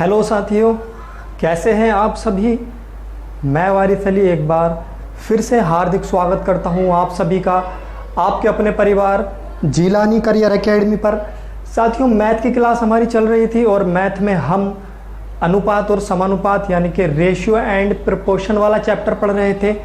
Hello साथियों, कैसे हैं आप सभी। मैं वारिस अली एक बार फिर से हार्दिक स्वागत करता हूं आप सभी का आपके अपने परिवार जिलानी करियर एकेडमी पर। साथियों, मैथ की क्लास हमारी चल रही थी और मैथ में हम अनुपात और समानुपात यानी कि रेशियो एंड प्रोपोर्शन वाला चैप्टर पढ़ रहे थे।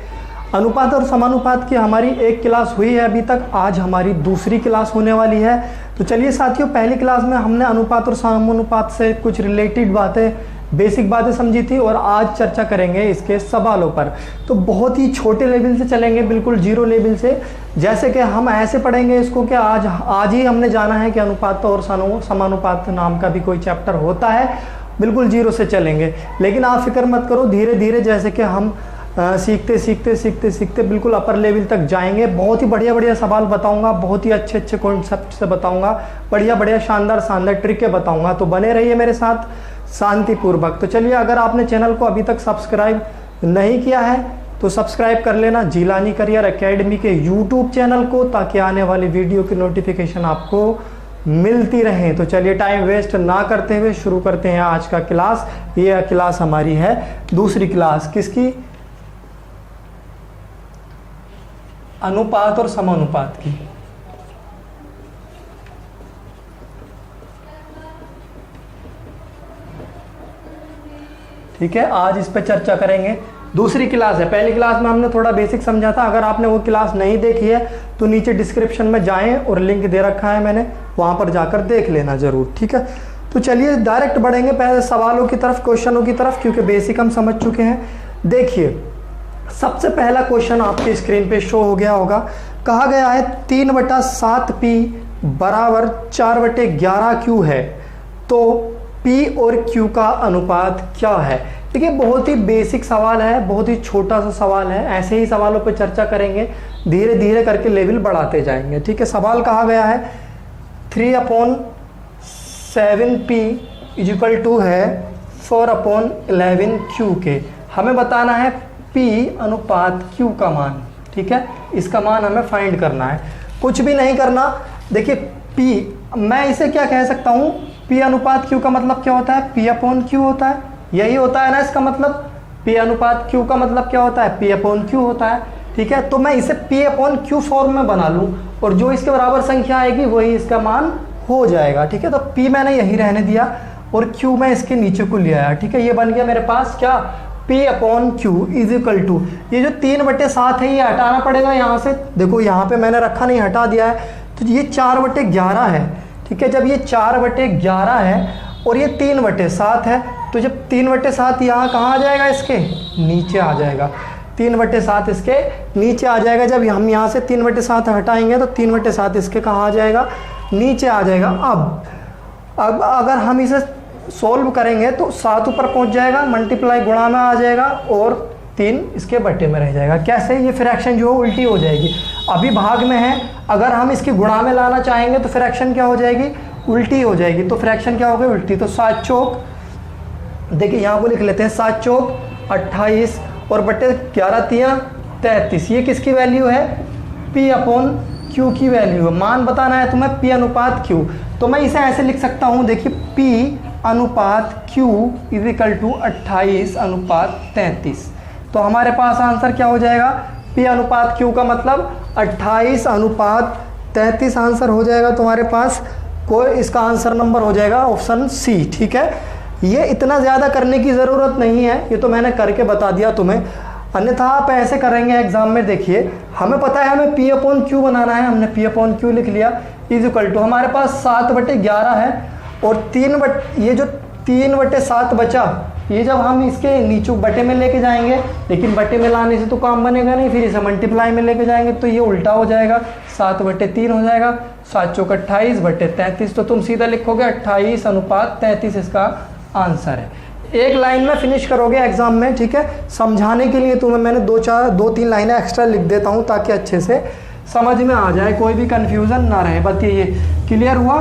अनुपात और समानुपात की हमारी एक क्लास हुई है अभी तक, आज हमारी दूसरी क्लास होने वाली है। तो चलिए साथियों, पहली क्लास में हमने अनुपात और समानुपात से कुछ रिलेटेड बातें, बेसिक बातें समझी थी और आज चर्चा करेंगे इसके सवालों पर। तो बहुत ही छोटे लेवल से चलेंगे, बिल्कुल जीरो लेवल से। जैसे कि हम ऐसे पढ़ेंगे इसको कि आज ही हमने जाना है कि अनुपात और समानुपात नाम का भी कोई चैप्टर होता है। बिल्कुल जीरो से चलेंगे, लेकिन आप फिक्र मत करो, धीरे धीरे जैसे कि हम सीखते सीखते सीखते सीखते बिल्कुल अपर लेवल तक जाएंगे। बहुत ही बढ़िया बढ़िया सवाल बताऊंगा, बहुत ही अच्छे अच्छे कॉन्सेप्ट से बताऊंगा, बढ़िया बढ़िया शानदार शानदार ट्रिकें बताऊंगा। तो बने रहिए मेरे साथ शांतिपूर्वक। तो चलिए, अगर आपने चैनल को अभी तक सब्सक्राइब नहीं किया है तो सब्सक्राइब कर लेना जिलानी करियर एकेडमी के यूट्यूब चैनल को, ताकि आने वाली वीडियो की नोटिफिकेशन आपको मिलती रहे। तो चलिए, टाइम वेस्ट ना करते हुए शुरू करते हैं आज का क्लास। ये क्लास हमारी है दूसरी क्लास, किसकी? अनुपात और समानुपात की। ठीक है, आज इस पे चर्चा करेंगे। दूसरी क्लास है, पहली क्लास में हमने थोड़ा बेसिक समझा था। अगर आपने वो क्लास नहीं देखी है तो नीचे डिस्क्रिप्शन में जाएं और लिंक दे रखा है मैंने, वहां पर जाकर देख लेना जरूर। ठीक है, तो चलिए डायरेक्ट बढ़ेंगे पहले सवालों की तरफ, क्वेश्चनों की तरफ, क्योंकि बेसिक हम समझ चुके हैं। देखिए, सबसे पहला क्वेश्चन आपके स्क्रीन पे शो हो गया होगा। कहा गया है 3/7p बराबर 4/11q है, तो p और q का अनुपात क्या है। देखिए, बहुत ही बेसिक सवाल है, बहुत ही छोटा सा सवाल है। ऐसे ही सवालों पर चर्चा करेंगे, धीरे धीरे करके लेवल बढ़ाते जाएंगे। ठीक है, सवाल कहा गया है 3/7p = है 4/11q के। हमें बताना है p अनुपात q का मान। ठीक है, इसका मान हमें फाइंड करना है, कुछ भी नहीं करना। देखिए p, मैं इसे क्या कह सकता हूँ, p अनुपात q का मतलब क्या होता है? p/q होता है, यही होता है ना इसका मतलब। p अनुपात q का मतलब क्या होता है? p/q होता है। ठीक है, तो मैं इसे p/q फॉर्म में बना लूँ और जो इसके बराबर संख्या आएगी वही इसका मान हो जाएगा। ठीक है, तो p मैंने यही रहने दिया और q मैं इसके नीचे को ले आया। ठीक है, ये बन गया मेरे पास क्या? p/q = ये जो 3/7 है ये हटाना पड़ेगा यहाँ से। देखो यहाँ पे मैंने रखा नहीं, हटा दिया है, तो ये 4/11 है। ठीक है, जब ये 4/11 है और ये 3/7 है, तो जब 3/7 यहाँ कहाँ आ जाएगा? इसके नीचे आ जाएगा। 3/7 इसके नीचे आ जाएगा। जब हम यहाँ से 3/7 हटाएंगे तो 3/7 इसके कहाँ आ जाएगा? नीचे आ जाएगा। अब अगर हम इसे सोल्व करेंगे तो 7 ऊपर पहुंच जाएगा, मल्टीप्लाई गुणा में आ जाएगा और 3 इसके बटे में रह जाएगा। कैसे? ये फ्रैक्शन जो है उल्टी हो जाएगी। अभी भाग में है, अगर हम इसकी गुणा में लाना चाहेंगे तो फ्रैक्शन क्या हो जाएगी? उल्टी हो जाएगी। तो फ्रैक्शन क्या हो गई? उल्टी। तो 7 चौक, देखिए यहाँ को लिख लेते हैं, 7 चौक 28 और बटे 11 तिया 33। ये किसकी वैल्यू है? p/q की वैल्यू है। मान बताना है तुम्हें p अनुपात q। तो मैं इसे ऐसे लिख सकता हूँ, देखिए p अनुपात q = 28/33। तो हमारे पास आंसर क्या हो जाएगा? p अनुपात q का मतलब 28/33 आंसर हो जाएगा तुम्हारे पास। कोई इसका आंसर नंबर हो जाएगा ऑप्शन सी। ठीक है, ये इतना ज़्यादा करने की ज़रूरत नहीं है, ये तो मैंने करके बता दिया तुम्हें, अन्यथा आप ऐसे करेंगे एग्जाम में। देखिए, हमें पता है हमें p/q बनाना है, हमने p/q लिख लिया = हमारे पास 7/11 है और ये जो 3/7 बचा, ये जब हम इसके नीचे बटे में लेके जाएंगे, लेकिन बटे में लाने से तो काम बनेगा नहीं, फिर इसे मल्टीप्लाई में लेके जाएंगे तो ये उल्टा हो जाएगा, 7/3 हो जाएगा। 7 चौक 28/33, तो तुम सीधा लिखोगे 28/33 इसका आंसर है। एक लाइन में फिनिश करोगे एग्जाम में। ठीक है, समझाने के लिए तुम्हें मैंने 2-3 लाइनें एक्स्ट्रा लिख देता हूँ ताकि अच्छे से समझ में आ जाए, कोई भी कंफ्यूजन ना रहे। बताइए, क्लियर हुआ?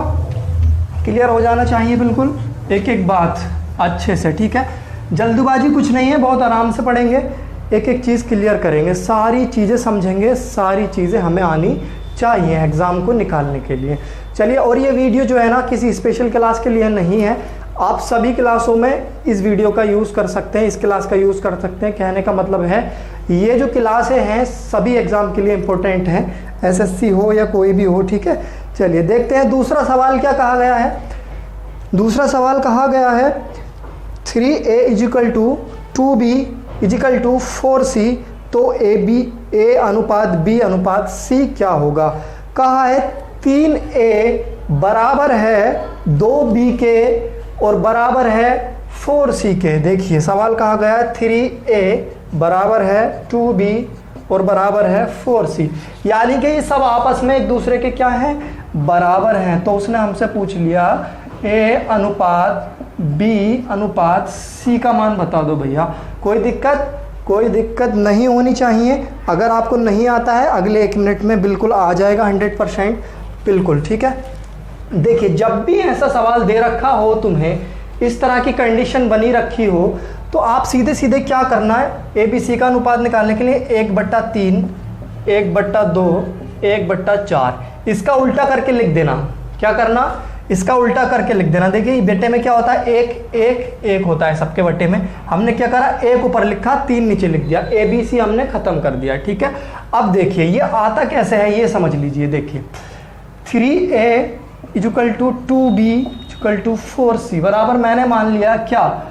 क्लियर हो जाना चाहिए बिल्कुल, एक एक बात अच्छे से। ठीक है, जल्दबाजी कुछ नहीं है, बहुत आराम से पढ़ेंगे, एक एक चीज़ क्लियर करेंगे, सारी चीज़ें समझेंगे, सारी चीज़ें हमें आनी चाहिए एग्ज़ाम को निकालने के लिए। चलिए, और ये वीडियो जो है ना किसी स्पेशल क्लास के लिए नहीं है, आप सभी क्लासों में इस वीडियो का यूज़ कर सकते हैं, इस क्लास का यूज़ कर सकते हैं। कहने का मतलब है ये जो क्लासें हैं सभी एग्ज़ाम के लिए इम्पोर्टेंट हैं, एसएससी हो या कोई भी हो, ठीक है। चलिए देखते हैं दूसरा सवाल क्या कहा गया है। दूसरा सवाल कहा गया है 3a = 2b = 4c, तो a अनुपात b अनुपात c क्या होगा। कहा है 3a बराबर है 2b के और बराबर है 4c के। देखिए सवाल कहा गया है 3a बराबर है 2b और बराबर है 4c, यानी कि ये सब आपस में एक दूसरे के क्या हैं, बराबर हैं। तो उसने हमसे पूछ लिया a अनुपात b अनुपात c का मान बता दो भैया। कोई दिक्कत नहीं होनी चाहिए। अगर आपको नहीं आता है अगले 1 मिनट में बिल्कुल आ जाएगा 100% बिल्कुल, ठीक है। देखिए जब भी ऐसा सवाल दे रखा हो, तुम्हें इस तरह की कंडीशन बनी रखी हो, तो आप सीधे सीधे क्या करना है, ABC का अनुपात निकालने के लिए 1/3, 1/2, 1/4 इसका उल्टा करके लिख देना। क्या करना, इसका उल्टा करके लिख देना। देखिए बेटे में क्या होता है, 1 1 1 होता है सबके बटे में। हमने क्या करा, 1 ऊपर लिखा 3 नीचे लिख दिया, ABC हमने खत्म कर दिया, ठीक है। अब देखिए ये आता कैसे है ये समझ लीजिए। देखिए 3a = 2b = 4c बराबर मैंने मान लिया क्या,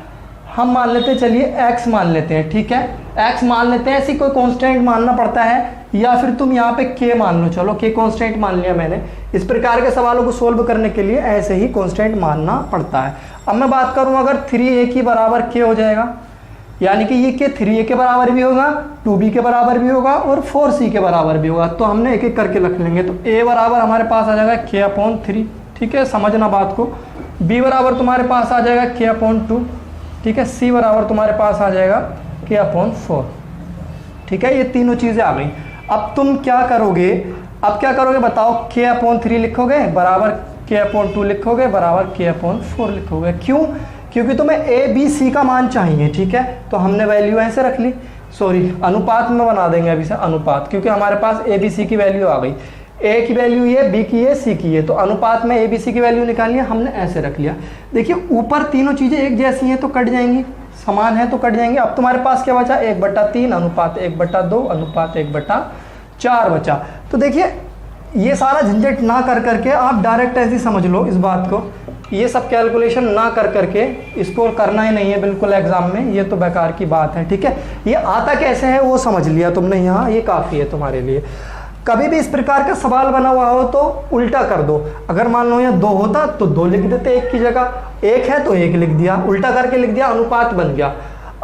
हम मान लेते हैं, चलिए x मान लेते हैं, ठीक है। x मान लेते हैं, ऐसी कोई कांस्टेंट मानना पड़ता है या फिर तुम यहाँ पे k मान लो। चलो k कांस्टेंट मान लिया मैंने। इस प्रकार के सवालों को सोल्व करने के लिए ऐसे ही कांस्टेंट मानना पड़ता है। अब मैं बात करूँ अगर 3a की बराबर k हो जाएगा, यानी कि ये k 3a के बराबर भी होगा, 2b के बराबर भी होगा और 4c के बराबर भी होगा। तो हमने एक एक करके रख लेंगे। तो a बराबर हमारे पास आ जाएगा k/3, ठीक है, समझना बात को। b बराबर तुम्हारे पास आ जाएगा k/2, ठीक है। c बराबर तुम्हारे पास आ जाएगा k/4, ठीक है। ये तीनों चीज़ें आ गई। अब तुम क्या करोगे, बताओ, k/3 लिखोगे बराबर k/2 लिखोगे बराबर k/4 लिखोगे। क्यों, क्योंकि तुम्हें a b c का मान चाहिए, ठीक है। तो हमने वैल्यू ऐसे रख ली, सॉरी अनुपात में बना देंगे अभी से अनुपात, क्योंकि हमारे पास a b c की वैल्यू आ गई। a की वैल्यू ये, b की ये, c की ये, तो अनुपात में a b c की वैल्यू निकालनी है, हमने ऐसे रख लिया। देखिए ऊपर तीनों चीज़ें एक जैसी हैं तो कट जाएंगी, समान है तो कट जाएंगे। अब तुम्हारे पास क्या बचा, 1/3 अनुपात 1/2 अनुपात 1/4 बचा। तो देखिए ये सारा झंझट ना कर करके आप डायरेक्ट ऐसे समझ लो इस बात को, ये सब कैलकुलेशन ना कर करके इसको करना ही नहीं है बिल्कुल एग्जाम में, ये तो बेकार की बात है, ठीक है। ये आता कैसे है वो समझ लिया तुमने यहाँ, ये काफ़ी है तुम्हारे लिए। कभी भी इस प्रकार का सवाल बना हुआ हो तो उल्टा कर दो। अगर मान लो यहाँ 2 होता तो 2 लिख देते, 1 की जगह 1 है तो 1 लिख दिया, उल्टा करके लिख दिया, अनुपात बन गया।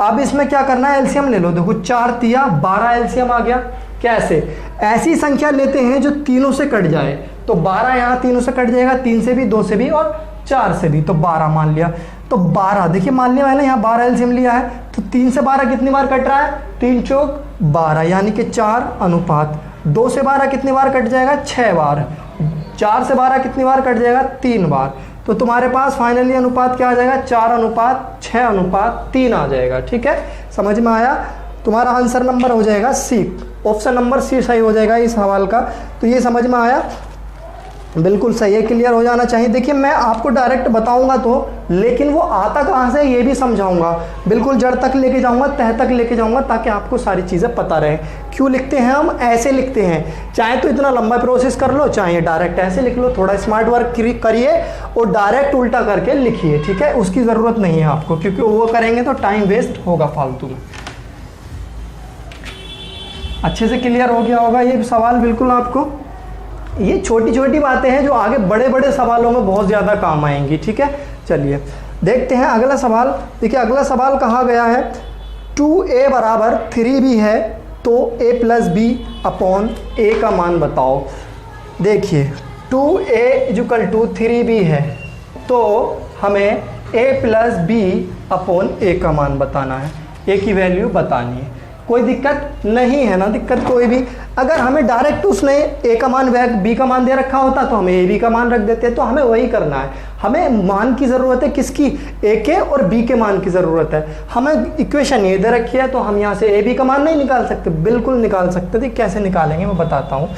अब इसमें क्या करना है, एलसीएम ले लो। देखो 4 तिया 12 एलसीएम आ गया। कैसे, ऐसी संख्या लेते हैं जो तीनों से कट जाए। तो 12 यहाँ तीनों से कट जाएगा, 3 से भी, 2 से भी और 4 से भी, तो 12 मान लिया। तो 12 देखिए मान लिया मैंने, यहाँ 12 एलसीएम लिया है, तो 3 से 12 कितनी बार कट रहा है, 3 चौक 12, यानी कि 4 अनुपात। 2 से 12 कितनी बार कट जाएगा, 6 बार। 4 से 12 कितनी बार कट जाएगा, 3 बार। तो तुम्हारे पास फाइनली अनुपात क्या आ जाएगा, 4:6:3 आ जाएगा, ठीक है। समझ में आया, तुम्हारा आंसर नंबर हो जाएगा सी, ऑप्शन नंबर सी सही हो जाएगा इस सवाल का। तो ये समझ में आया, बिल्कुल सही है, क्लियर हो जाना चाहिए। देखिए मैं आपको डायरेक्ट बताऊंगा तो, लेकिन वो आता कहाँ से ये भी समझाऊंगा, बिल्कुल जड़ तक लेके जाऊंगा, तह तक लेके जाऊंगा, ताकि आपको सारी चीज़ें पता रहे। क्यों लिखते हैं हम, ऐसे लिखते हैं। चाहे तो इतना लंबा प्रोसेस कर लो, चाहे डायरेक्ट ऐसे लिख लो, थोड़ा स्मार्ट वर्क करिए और डायरेक्ट उल्टा करके लिखिए, ठीक है। उसकी ज़रूरत नहीं है आपको, क्योंकि वो करेंगे तो टाइम वेस्ट होगा फालतू में। अच्छे से क्लियर हो गया होगा ये सवाल बिल्कुल आपको। ये छोटी छोटी बातें हैं जो आगे बड़े बड़े सवालों में बहुत ज़्यादा काम आएंगी, ठीक है। चलिए देखते हैं अगला सवाल। देखिए अगला सवाल कहा गया है 2a बराबर 3b है तो a + b/a का मान बताओ। देखिए 2a = 3b है तो हमें a + b/a का मान बताना है, a की वैल्यू बतानी है। कोई दिक्कत नहीं है ना, दिक्कत कोई भी। अगर हमें डायरेक्ट उसने a का मान b का मान दे रखा होता तो हमें a b का मान रख देते, तो हमें वही करना है। हमें मान की ज़रूरत है किसकी, a के और b के मान की ज़रूरत है। हमें इक्वेशन ये दे रखी है तो हम यहाँ से a b का मान नहीं निकाल सकते, बिल्कुल निकाल सकते थे। कैसे निकालेंगे मैं बताता हूँ।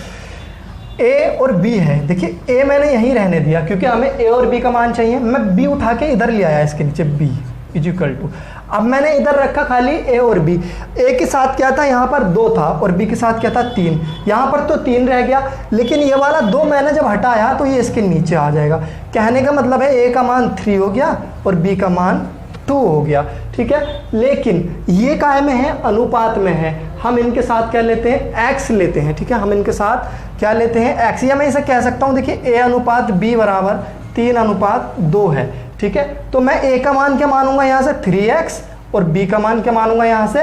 ए और बी है, देखिए ए मैंने यहीं रहने दिया क्योंकि हमें ए और बी का मान चाहिए, मैं बी उठा के इधर ले आया इसके नीचे, बी इज इक्वल टू, अब मैंने इधर रखा खाली ए और बी, ए के साथ क्या था यहाँ पर 2 था और बी के साथ क्या था 3, यहाँ पर तो 3 रह गया, लेकिन ये वाला 2 मैंने जब हटाया तो ये इसके नीचे आ जाएगा। कहने का मतलब है ए का मान 3 हो गया और बी का मान 2 हो गया, ठीक है। लेकिन ये काय में है, अनुपात में है, हम इनके साथ क्या लेते हैं, x लेते हैं, ठीक है। हम इनके साथ क्या लेते हैं, x, या मैं इसे कह सकता हूँ, देखिए a अनुपात b बराबर 3 अनुपात 2 है, ठीक है। तो मैं a का मान क्या मानूंगा यहाँ से 3x और b का मान क्या मानूंगा यहाँ से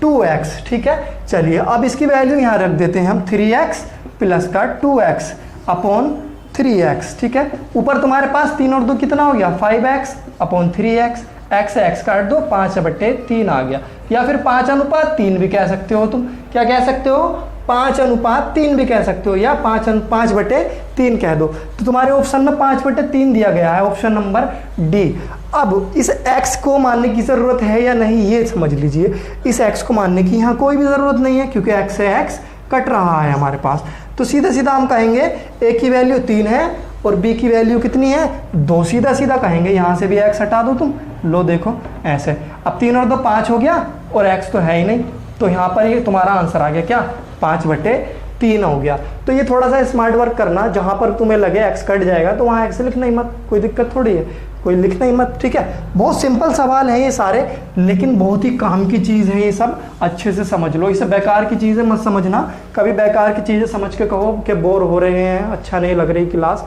2x, ठीक है। चलिए अब इसकी वैल्यू यहाँ रख देते हैं हम, 3x प्लस का 2x अपॉन 3x, ठीक है। ऊपर तुम्हारे पास 3 और 2 कितना हो गया, 5x अपॉन 3x, x से x काट दो, 5/3 आ गया, या फिर 5 अनुपात 3 भी कह सकते हो तुम, क्या कह सकते हो, 5 अनुपात 3 भी कह सकते हो, या 5/3 कह दो। तो तुम्हारे ऑप्शन में 5/3 दिया गया है, ऑप्शन नंबर डी। अब इस x को मानने की ज़रूरत है या नहीं ये समझ लीजिए, इस x को मानने की यहाँ कोई भी ज़रूरत नहीं है क्योंकि x से x कट रहा है हमारे पास, तो सीधा सीधा हम कहेंगे a की वैल्यू 3 है और b की वैल्यू कितनी है 2, सीधा सीधा कहेंगे, यहाँ से भी x हटा दो तुम, लो देखो ऐसे, अब 3 और 2 5 हो गया और x तो है ही नहीं, तो यहाँ पर ये तुम्हारा आंसर आ गया क्या, 5/3 हो गया। तो ये थोड़ा सा स्मार्ट वर्क करना, जहाँ पर तुम्हें लगे x कट जाएगा तो वहाँ x लिखना ही मत, कोई दिक्कत थोड़ी है, कोई लिखना ही मत, ठीक है। बहुत सिंपल सवाल है ये सारे, लेकिन बहुत ही काम की चीज़ है ये सब, अच्छे से समझ लो, इसे बेकार की चीज़ें मत समझना, कभी बेकार की चीज़ें समझ के कहो कि बोर हो रहे हैं, अच्छा नहीं लग रही क्लास,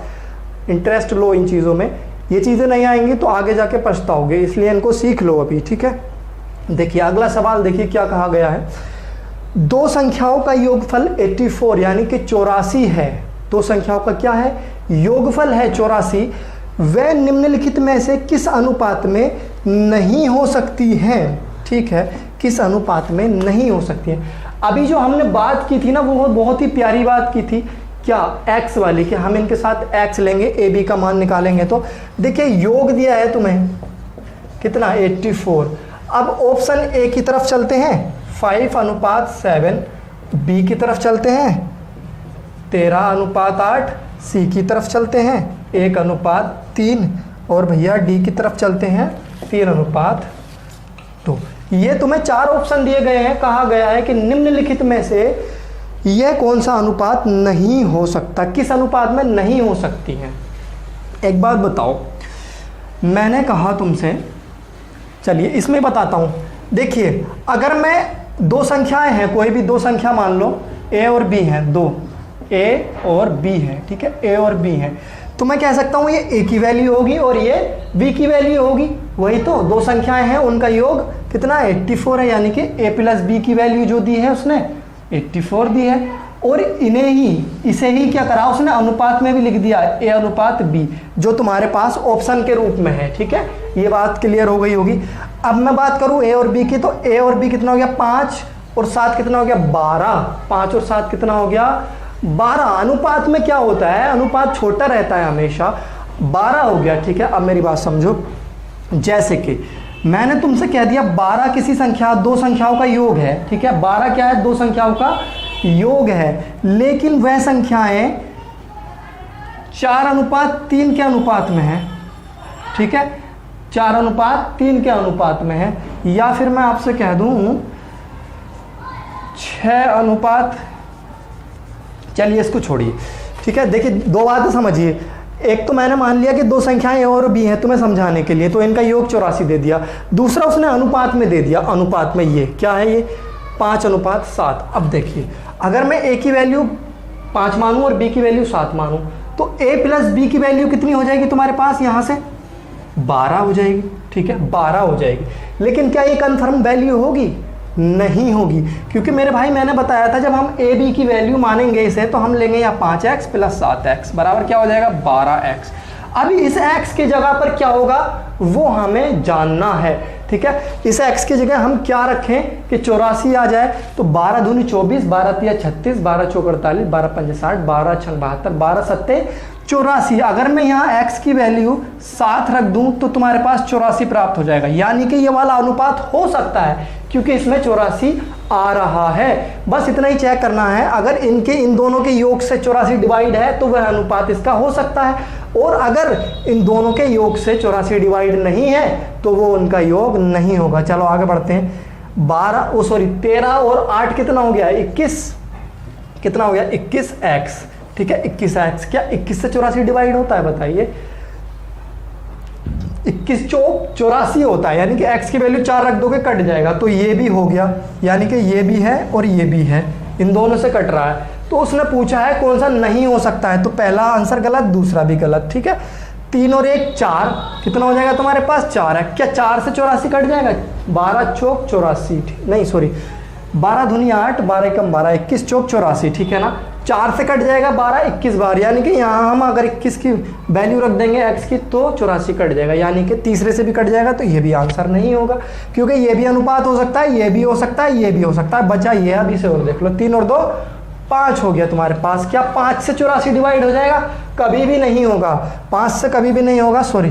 इंटरेस्ट लो इन चीज़ों में, ये चीज़ें नहीं आएंगी तो आगे जाके पछताओगे, इसलिए इनको सीख लो अभी, ठीक है। देखिए अगला सवाल, देखिए क्या कहा गया है, दो संख्याओं का योगफल 84 यानी कि 84 है, दो संख्याओं का क्या है, योगफल है 84, वह निम्नलिखित में से किस अनुपात में नहीं हो सकती हैं, ठीक है, किस अनुपात में नहीं हो सकती है। अभी जो हमने बात की थी ना वो बहुत ही प्यारी बात की थी, क्या, x वाली, कि हम इनके साथ x लेंगे, a b का मान निकालेंगे, तो देखिए योग दिया है तुम्हें कितना 84, अब ऑप्शन a की तरफ चलते हैं 5:7, b की तरफ चलते हैं 13:8, c की तरफ चलते हैं 1:3 और भैया d की तरफ चलते हैं 3:2। ये तुम्हें 4 ऑप्शन दिए गए हैं, कहा गया है कि निम्नलिखित में से यह कौन सा अनुपात नहीं हो सकता, किस अनुपात में नहीं हो सकती है। एक बात बताओ, मैंने कहा तुमसे, चलिए इसमें बताता हूँ, देखिए अगर मैं 2 संख्याएं हैं, कोई भी 2 संख्या मान लो a और b हैं, 2 a और b है, ठीक है, a और b है, तो मैं कह सकता हूँ ये a की वैल्यू होगी और ये b की वैल्यू होगी, वही तो 2 संख्याएं हैं उनका योग कितना 84 है, यानी कि a प्लस b की वैल्यू जो दी है उसने 84 दी है, और इन्हें ही, इसे ही क्या करा उसने, अनुपात में भी लिख दिया a अनुपात b, जो तुम्हारे पास ऑप्शन के रूप में है, ठीक है, ये बात क्लियर हो गई होगी। अब मैं बात करूं a और b की, तो a और b कितना हो गया 5 और 7 कितना हो गया 12, 5 और 7 कितना हो गया 12। अनुपात में क्या होता है, अनुपात छोटा रहता है हमेशा, 12 हो गया, ठीक है। अब मेरी बात समझो, जैसे कि मैंने तुमसे कह दिया 12 किसी संख्या, 2 संख्याओं का योग है, ठीक है, 12 क्या है, 2 संख्याओं का योग है, लेकिन वह संख्याएं 4:3 के अनुपात में है, ठीक है, 4:3 के अनुपात में है, या फिर मैं आपसे कह दूं 6:, चलिए इसको छोड़िए, ठीक है। देखिए 2 बातें समझिए, एक तो मैंने मान लिया कि 2 संख्याएं और भी हैं तुम्हें समझाने के लिए, तो इनका योग 84 दे दिया, दूसरा उसने अनुपात में दे दिया, अनुपात में ये क्या है, ये 5:7। अब देखिए अगर मैं a की वैल्यू 5 मानूं और b की वैल्यू 7 मानूं, तो a प्लस b की वैल्यू कितनी हो जाएगी तुम्हारे पास, यहाँ से 12 हो जाएगी, ठीक है, 12 हो जाएगी। लेकिन क्या ये कन्फर्म वैल्यू होगी, नहीं होगी, क्योंकि मेरे भाई मैंने बताया था जब हम a b की वैल्यू मानेंगे इसे, तो हम लेंगे यहाँ 5x प्लस 7x बराबर क्या हो जाएगा 12x। अभी इस x की जगह पर क्या होगा वो हमें जानना है, ठीक है। इस x की जगह हम क्या रखें कि 84 आ जाए, तो 12 दूनी 24, 12 तिया 36, 12 चौक 48, 12 पंजे 60, 12 छंग 72, 12 सत्ते 84, अगर मैं यहाँ x की वैल्यू 7 रख दूं तो तुम्हारे पास 84 प्राप्त हो जाएगा। यानी कि ये वाला अनुपात हो सकता है क्योंकि इसमें 84 आ रहा है। बस इतना ही चेक करना है, अगर इन दोनों के योग से 84 डिवाइड है तो वह अनुपात इसका हो सकता है, और अगर इन दोनों के योग से 84 डिवाइड नहीं है तो वो उनका योग नहीं होगा। चलो आगे बढ़ते हैं। 13 और 8 कितना हो गया? 21। कितना हो गया? 21x। ठीक है, 21x। क्या 21 से 84 डिवाइड होता है? बताइए। 21 चौक 84 होता है, यानी कि x की वैल्यू 4 रख दोगे कट जाएगा, तो ये भी हो गया, यानी कि ये भी है और ये भी है, इन दोनों से कट रहा है। तो उसने पूछा है कौन सा नहीं हो सकता है, तो पहला आंसर गलत, दूसरा भी गलत। ठीक है, 3 और 1 4, कितना हो जाएगा तुम्हारे पास? 4 है। क्या 4 से 84 कट जाएगा? 12 चौक 84, नहीं सॉरी 12 दूनी 8, 12 कम 12, 21 चौक 84, ठीक है ना। 4 से कट जाएगा 12 21 बार, यानी कि यहाँ हम अगर 21 की वैल्यू रख देंगे x की तो 84 कट जाएगा, यानी कि तीसरे से भी कट जाएगा, तो ये भी आंसर नहीं होगा क्योंकि ये भी अनुपात हो सकता है, ये भी हो सकता है, ये भी हो सकता है। बचा ये, अभी से और देख लो, 3 और 2 5 हो गया तुम्हारे पास। क्या 5 से 84 डिवाइड हो जाएगा? कभी भी नहीं होगा, 5 से कभी भी नहीं होगा, सॉरी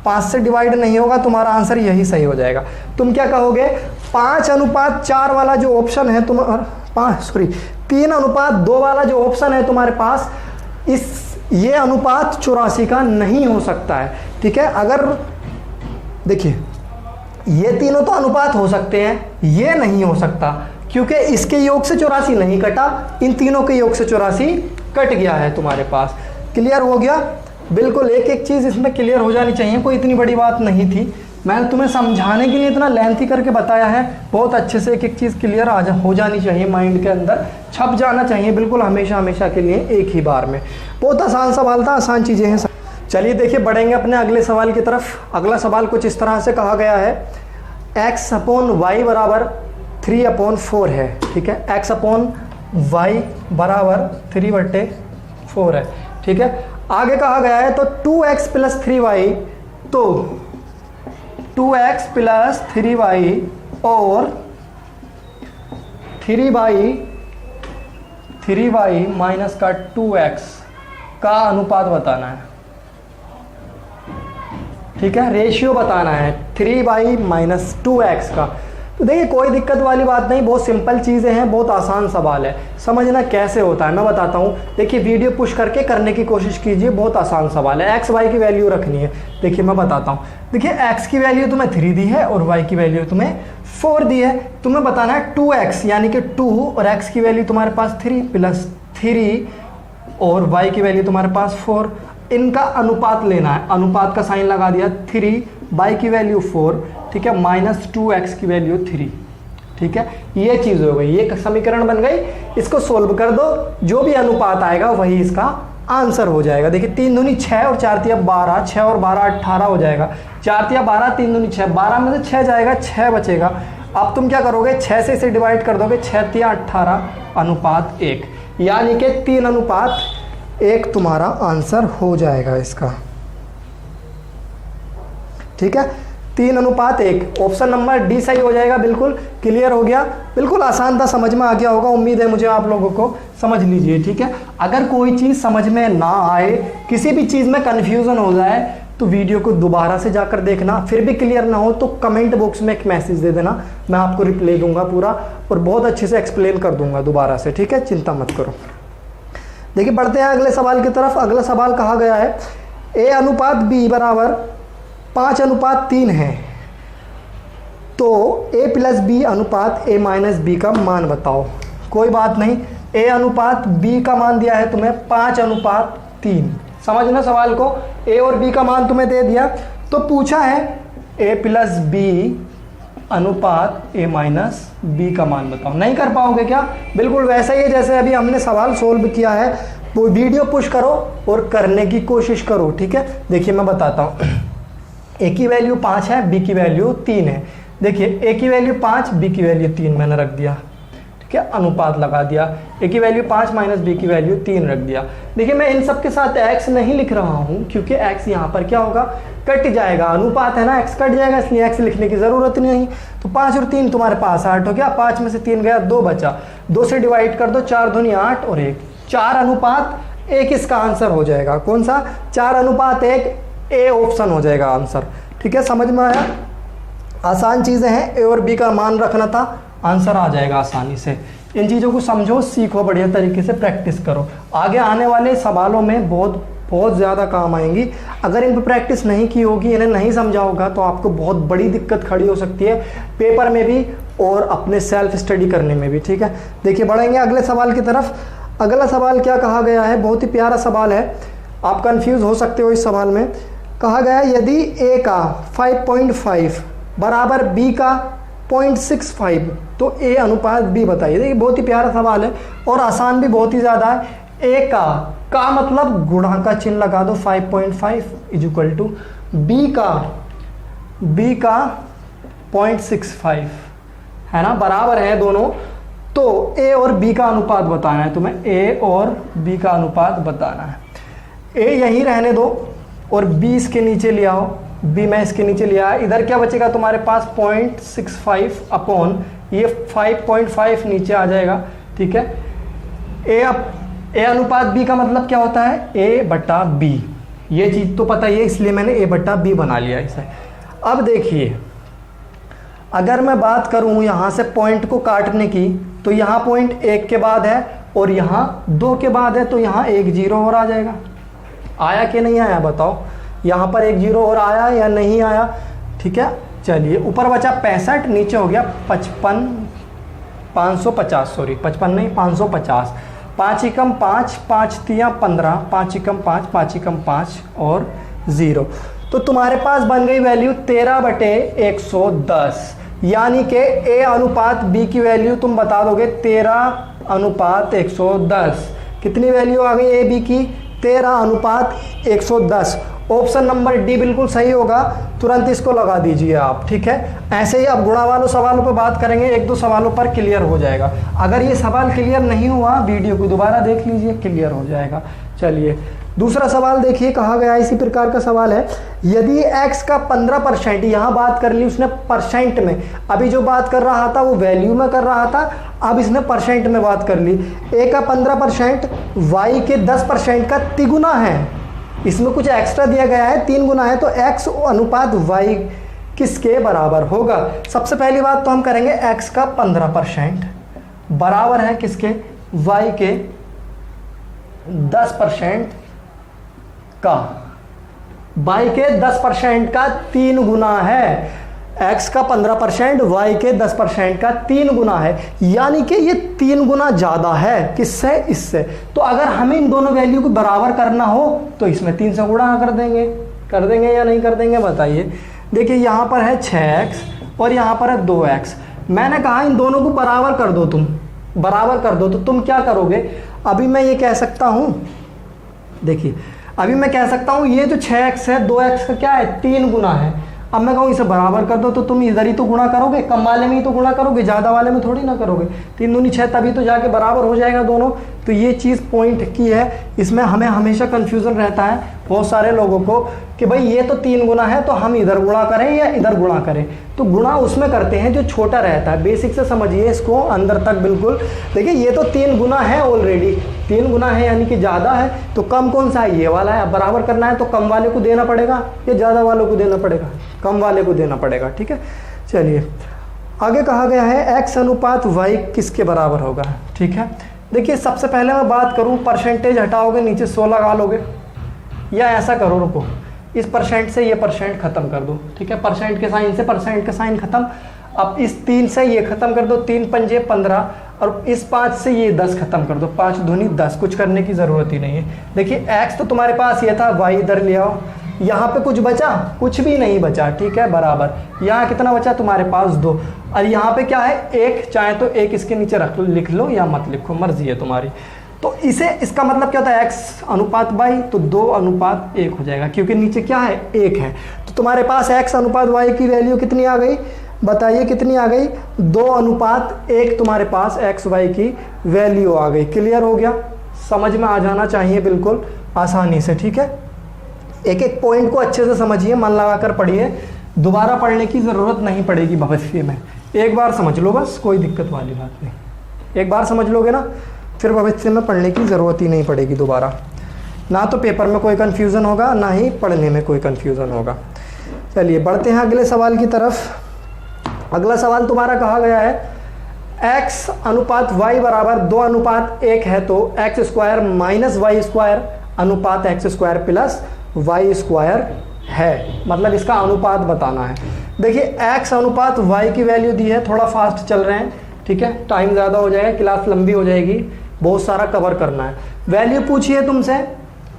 5 से डिवाइड नहीं होगा। तुम्हारा आंसर यही सही हो जाएगा। तुम क्या कहोगे? 5:4 वाला जो ऑप्शन है तुम्हारा 3:2 वाला जो ऑप्शन है तुम्हारे पास, ये अनुपात 84 का नहीं हो सकता है। ठीक है, अगर देखिए ये तीनों तो अनुपात हो सकते हैं, ये नहीं हो सकता क्योंकि इसके योग से 84 नहीं कटा, इन तीनों के योग से 84 कट गया है तुम्हारे पास। क्लियर हो गया? बिल्कुल, एक एक चीज़ इसमें क्लियर हो जानी चाहिए, कोई इतनी बड़ी बात नहीं थी। मैंने तुम्हें समझाने के लिए इतना लेंथी करके बताया है, बहुत अच्छे से एक एक चीज़ क्लियर हो जानी चाहिए, माइंड के अंदर छप जाना चाहिए बिल्कुल, हमेशा हमेशा के लिए एक ही बार में। बहुत आसान सवाल था, आसान चीज़ें हैं। चलिए देखिए, बढ़ेंगे अपने अगले सवाल की तरफ। अगला सवाल कुछ इस तरह से कहा गया है, x/y बराबर 3/4 है। ठीक है, x/y बराबर 3/4 है। ठीक है, आगे कहा गया है तो 2x + 3y, तो 2x + 3y और 3y माइनस का 2x का अनुपात बताना है। ठीक है, रेशियो बताना है 3y - 2x का। तो देखिए कोई दिक्कत वाली बात नहीं, बहुत सिंपल चीज़ें हैं, बहुत आसान सवाल है। समझना कैसे होता है मैं बताता हूँ। देखिए वीडियो पुश करके करने की कोशिश कीजिए, बहुत आसान सवाल है। x y की वैल्यू रखनी है। देखिए मैं बताता हूँ। देखिए x की वैल्यू तुम्हें 3 दी है और y की वैल्यू तुम्हें 4 दी है। तुम्हें बताना है 2x, यानी कि 2 और x की वैल्यू तुम्हारे पास 3 + 3 और y की वैल्यू तुम्हारे पास 4, इनका अनुपात लेना है। अनुपात का साइन लगा दिया, 3 y की वैल्यू 4, ठीक है, -2x की वैल्यू 3। ठीक है, ये चीज़ हो गई, ये समीकरण बन गई। इसको सोल्व कर दो, जो भी अनुपात आएगा वही इसका आंसर हो जाएगा। देखिए 3 दूनी 6 और 4 तिया 12, 6 और 12 18 हो जाएगा। 4 तिया 12, 3 दूनी 6, 12 में से 6 जाएगा, 6 बचेगा। अब तुम क्या करोगे? 6 से इसे डिवाइड कर दोगे, 6 तिया 18:1, यानी कि 3:1 तुम्हारा आंसर हो जाएगा इसका। ठीक है, 3:1, ऑप्शन नंबर डी सही हो जाएगा। बिल्कुल क्लियर हो गया, बिल्कुल आसान था, समझ में आ गया होगा, उम्मीद है मुझे आप लोगों को। समझ लीजिए। ठीक है, अगर कोई चीज़ समझ में ना आए, किसी भी चीज़ में कन्फ्यूज़न हो जाए, तो वीडियो को दोबारा से जाकर देखना। फिर भी क्लियर ना हो तो कमेंट बॉक्स में एक मैसेज दे देना, मैं आपको रिप्लाई दूंगा पूरा और बहुत अच्छे से एक्सप्लेन कर दूंगा दोबारा से। ठीक है, चिंता मत करो। देखिए बढ़ते हैं अगले सवाल की तरफ। अगला सवाल कहा गया है a/b बराबर 5:3 है, तो a + b अनुपात a - b का मान बताओ। कोई बात नहीं, a/b का मान दिया है तुम्हें 5:3। समझना सवाल को, a और b का मान तुम्हें दे दिया, तो पूछा है a + b अनुपात a - b का मान बताओ। नहीं कर पाओगे क्या? बिल्कुल वैसा ही है जैसे अभी हमने सवाल सोल्व किया है। वो वीडियो पुश करो और करने की कोशिश करो। ठीक है, देखिए मैं बताता हूँ। a की वैल्यू 5 है, b की वैल्यू 3 है। देखिए a की वैल्यू 5, b की वैल्यू 3 मैंने रख दिया। ठीक है, अनुपात लगा दिया। a की वैल्यू 5 - b की वैल्यू 3 रख दिया। देखिए मैं इन सब के साथ x नहीं लिख रहा हूँ क्योंकि x यहाँ पर क्या होगा? कट जाएगा। अनुपात है ना, x कट जाएगा, इसलिए x लिखने की ज़रूरत नहीं। तो 5 और 3 तुम्हारे पास 8 हो गया। 5 में से 3 गया, 2 बचा। 2 से डिवाइड कर दो, 4 दूनी 8 और 1, 4 अनुपात एक इसका आंसर हो जाएगा। कौन सा? 4:1, ए ऑप्शन हो जाएगा आंसर। ठीक है, समझ में आया? आसान चीज़ें हैं, ए और बी का मान रखना था, आंसर आ जाएगा आसानी से। इन चीज़ों को समझो, सीखो, बढ़िया तरीके से प्रैक्टिस करो, आगे आने वाले सवालों में बहुत बहुत ज़्यादा काम आएंगी। अगर इन पर प्रैक्टिस नहीं की होगी, इन्हें नहीं समझा होगा, तो आपको बहुत बड़ी दिक्कत खड़ी हो सकती है पेपर में भी और अपने सेल्फ स्टडी करने में भी। ठीक है, देखिए बढ़ेंगे अगले सवाल की तरफ। अगला सवाल क्या कहा गया है, बहुत ही प्यारा सवाल है, आप कंफ्यूज हो सकते हो इस सवाल में। कहा गया है यदि ए का 5.5 बराबर बी का 0.65 तो ए अनुपात बी बताइए। देखिए बहुत ही प्यारा सवाल है और आसान भी बहुत ही ज़्यादा है। ए का मतलब गुणा का चिन्ह लगा दो, 5.5 इज इक्वल टू बी का 0.65 है ना, बराबर है दोनों। तो ए और बी का अनुपात बताना है तुम्हें, ए और बी का अनुपात बताना है। ए यहीं रहने दो और बी इसके नीचे ले आओ, बी मैं इसके नीचे ले आया। इधर क्या बचेगा तुम्हारे पास 0.65 अपॉन ये 5.5 नीचे आ जाएगा। ठीक है, ए अनुपात बी का मतलब क्या होता है, ए बटा बी। ये चीज़ तो पता ही है, इसलिए मैंने ए बटा बी बना लिया इसे। अब देखिए अगर मैं बात करूं यहाँ से पॉइंट को काटने की, तो यहाँ पॉइंट 1 के बाद है और यहाँ 2 के बाद है, तो यहाँ 1 0 और आ जाएगा। आया कि नहीं आया बताओ, यहाँ पर 1 0 और आया या नहीं आया? ठीक है, चलिए ऊपर बचा 65, नीचे हो गया 550, सॉरी 55 नहीं 550। 5 एकम 5, 5 तिया 15, 5 एकम 5, 5 एकम 5 और 0। तो तुम्हारे पास बन गई वैल्यू 13/110, यानी कि ए अनुपात बी की वैल्यू तुम बता दोगे 13:110। कितनी वैल्यू आ गई ए बी की? 13:110। ऑप्शन नंबर डी बिल्कुल सही होगा, तुरंत इसको लगा दीजिए आप। ठीक है, ऐसे ही अब गुणा वालों सवालों पर बात करेंगे, 1-2 सवालों पर क्लियर हो जाएगा। अगर ये सवाल क्लियर नहीं हुआ, वीडियो को दोबारा देख लीजिए, क्लियर हो जाएगा। चलिए दूसरा सवाल देखिए, कहा गया इसी प्रकार का सवाल है, यदि x का 15%, यहाँ बात कर ली उसने परसेंट में, अभी जो बात कर रहा था वो वैल्यू में कर रहा था, अब इसने परसेंट में बात कर ली। a का 15% y के 10% का तिगुना है, इसमें कुछ एक्स्ट्रा दिया गया है, 3 गुना है, तो x अनुपात y किसके बराबर होगा? सबसे पहली बात तो हम करेंगे x का 15% बराबर है किसके? y के 10% का। y के 10% का 3 गुना है, x का 15% y के 10% का 3 गुना है, यानी कि ये 3 गुना ज़्यादा है किससे? इससे। तो अगर हमें इन दोनों वैल्यू को बराबर करना हो तो इसमें 3 से गुणा कर देंगे या नहीं कर देंगे बताइए। देखिए यहाँ पर है 6x और यहाँ पर है 2x। मैंने कहा इन दोनों को बराबर कर दो, तुम बराबर कर दो, तो तुम क्या करोगे? अभी मैं ये कह सकता हूँ, देखिए अभी मैं कह सकता हूँ ये जो 6x है 2x का क्या है? 3 गुना है। अब मैं कहूँ इसे बराबर कर दो, तो तुम इधर ही तो गुणा करोगे, कम वाले में ही तो गुणा करोगे, ज़्यादा वाले में थोड़ी ना करोगे। 3 दूनी 6 तभी तो जाके बराबर हो जाएगा दोनों। तो ये चीज़ पॉइंट की है, इसमें हमें हमेशा कन्फ्यूज़न रहता है बहुत सारे लोगों को कि भाई ये तो 3 गुना है तो हम इधर गुणा करें या इधर गुणा करें। तो गुणा उसमें करते हैं जो छोटा रहता है, बेसिक से समझिए इसको अंदर तक बिल्कुल। देखिए ये तो 3 गुना है, ऑलरेडी 3 गुना है यानी कि ज़्यादा है, तो कम कौन सा है? ये वाला है। अब बराबर करना है तो कम वाले को देना पड़ेगा या ज़्यादा वालों को देना पड़ेगा? कम वाले को देना पड़ेगा। ठीक है, चलिए आगे कहा गया है x अनुपात y किसके बराबर होगा? ठीक है, देखिए सबसे पहले मैं बात करूं, परसेंटेज हटाओगे नीचे 100 लगा लोगे, या ऐसा करो, रुको, इस परसेंट से ये परसेंट खत्म कर दो। ठीक है, परसेंट के साइन से परसेंट का साइन खत्म। अब इस 3 से ये खत्म कर दो, 3 पंजे 15, और इस 5 से ये 10 खत्म कर दो, 5 दूनी 10, कुछ करने की ज़रूरत ही नहीं है। देखिए x तो तुम्हारे पास ये था, y इधर ले आओ, यहाँ पे कुछ बचा? कुछ भी नहीं बचा। ठीक है, बराबर। यहाँ कितना बचा तुम्हारे पास? 2, और यहाँ पे क्या है? 1। चाहे तो 1 इसके नीचे रख लो, लिख लो या मत लिखो, मर्जी है तुम्हारी। तो इसे, इसका मतलब क्या होता है? x अनुपात y, तो 2:1 हो जाएगा, क्योंकि नीचे क्या है? 1 है। तो तुम्हारे पास x अनुपात y की वैल्यू कितनी आ गई? बताइए कितनी आ गई? 2:1 तुम्हारे पास x y की वैल्यू आ गई। क्लियर हो गया? समझ में आ जाना चाहिए बिल्कुल आसानी से। ठीक है, एक एक पॉइंट को अच्छे से समझिए, मन लगा कर पढ़िए, दोबारा पढ़ने की ज़रूरत नहीं पड़ेगी भविष्य में। एक बार समझ लो बस, कोई दिक्कत वाली बात नहीं। एक बार समझ लोगे ना, फिर भविष्य में पढ़ने की ज़रूरत ही नहीं पड़ेगी दोबारा। ना तो पेपर में कोई कन्फ्यूज़न होगा, ना ही पढ़ने में कोई कन्फ्यूज़न होगा। चलिए बढ़ते हैं अगले सवाल की तरफ। अगला सवाल तुम्हारा कहा गया है x अनुपात y बराबर 2 अनुपात 1 है तो x square minus Y square अनुपात x square plus Y square है, मतलब इसका अनुपात बताना है। देखिए x अनुपात y की वैल्यू दी है, थोड़ा फास्ट चल रहे हैं, ठीक है, टाइम ज़्यादा हो जाएगा, क्लास लंबी हो जाएगी, बहुत सारा कवर करना है। वैल्यू पूछी है तुमसे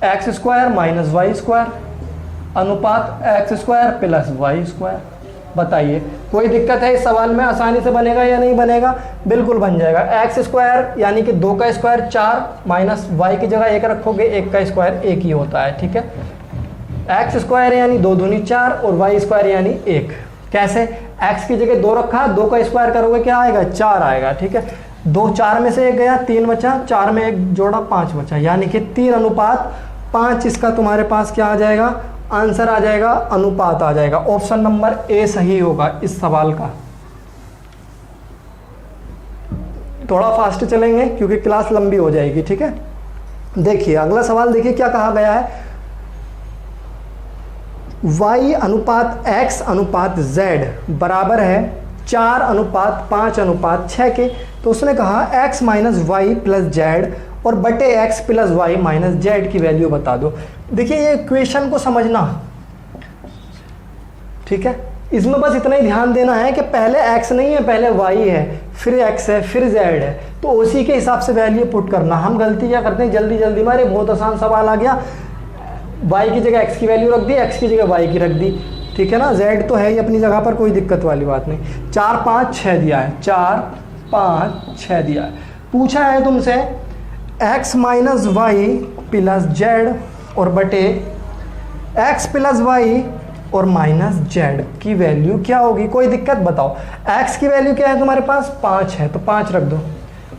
X square minus Y square अनुपात X square plus Y square. बताइए कोई दिक्कत है इस सवाल में? आसानी से बनेगा या नहीं बनेगा? बिल्कुल बन जाएगा। एक्स स्क्वायर यानी कि 2 का स्क्वायर 4 माइनस वाई की जगह 1 रखोगे, 1 का स्क्वायर 1 ही होता है, ठीक है। एक्स स्क्वायर यानी 2 दूनी 4 और वाई स्क्वायर यानी 1। कैसे? एक्स की जगह 2 रखा, 2 का स्क्वायर करोगे क्या आएगा? 4 आएगा, ठीक है। 2 4 में से 1 गया, 3 बचा, 4 में 1 जोड़ा 5 बचा, यानी कि 3 अनुपात 5 इसका तुम्हारे पास क्या आ जाएगा? आंसर आ जाएगा, अनुपात आ जाएगा। ऑप्शन नंबर ए सही होगा इस सवाल का। थोड़ा फास्ट चलेंगे क्योंकि क्लास लंबी हो जाएगी, ठीक है। देखिए अगला सवाल, देखिए क्या कहा गया है, y अनुपात x अनुपात z बराबर है 4 अनुपात 5 अनुपात 6 के। तो उसने कहा x minus y plus z और बटे x plus y minus z की वैल्यू बता दो। देखिए ये इक्वेशन को समझना, ठीक है, इसमें बस इतना ही ध्यान देना है कि पहले x नहीं है, पहले y है, फिर x है, फिर z है, तो उसी के हिसाब से वैल्यू पुट करना। हम गलती क्या करते हैं, जल्दी जल्दी मारे, बहुत आसान सवाल आ गया, y की जगह x की वैल्यू रख दी, x की जगह y की रख दी, ठीक है ना। z तो है ही अपनी जगह पर, कोई दिक्कत वाली बात नहीं। 4 5 6 दिया है, 4 5 6 दिया है। पूछा है तुमसे x minus y plus z और बटे x प्लस वाई और माइनस जेड की वैल्यू क्या होगी? कोई दिक्कत? बताओ। x की वैल्यू क्या है तुम्हारे पास? 5 है तो 5 रख दो।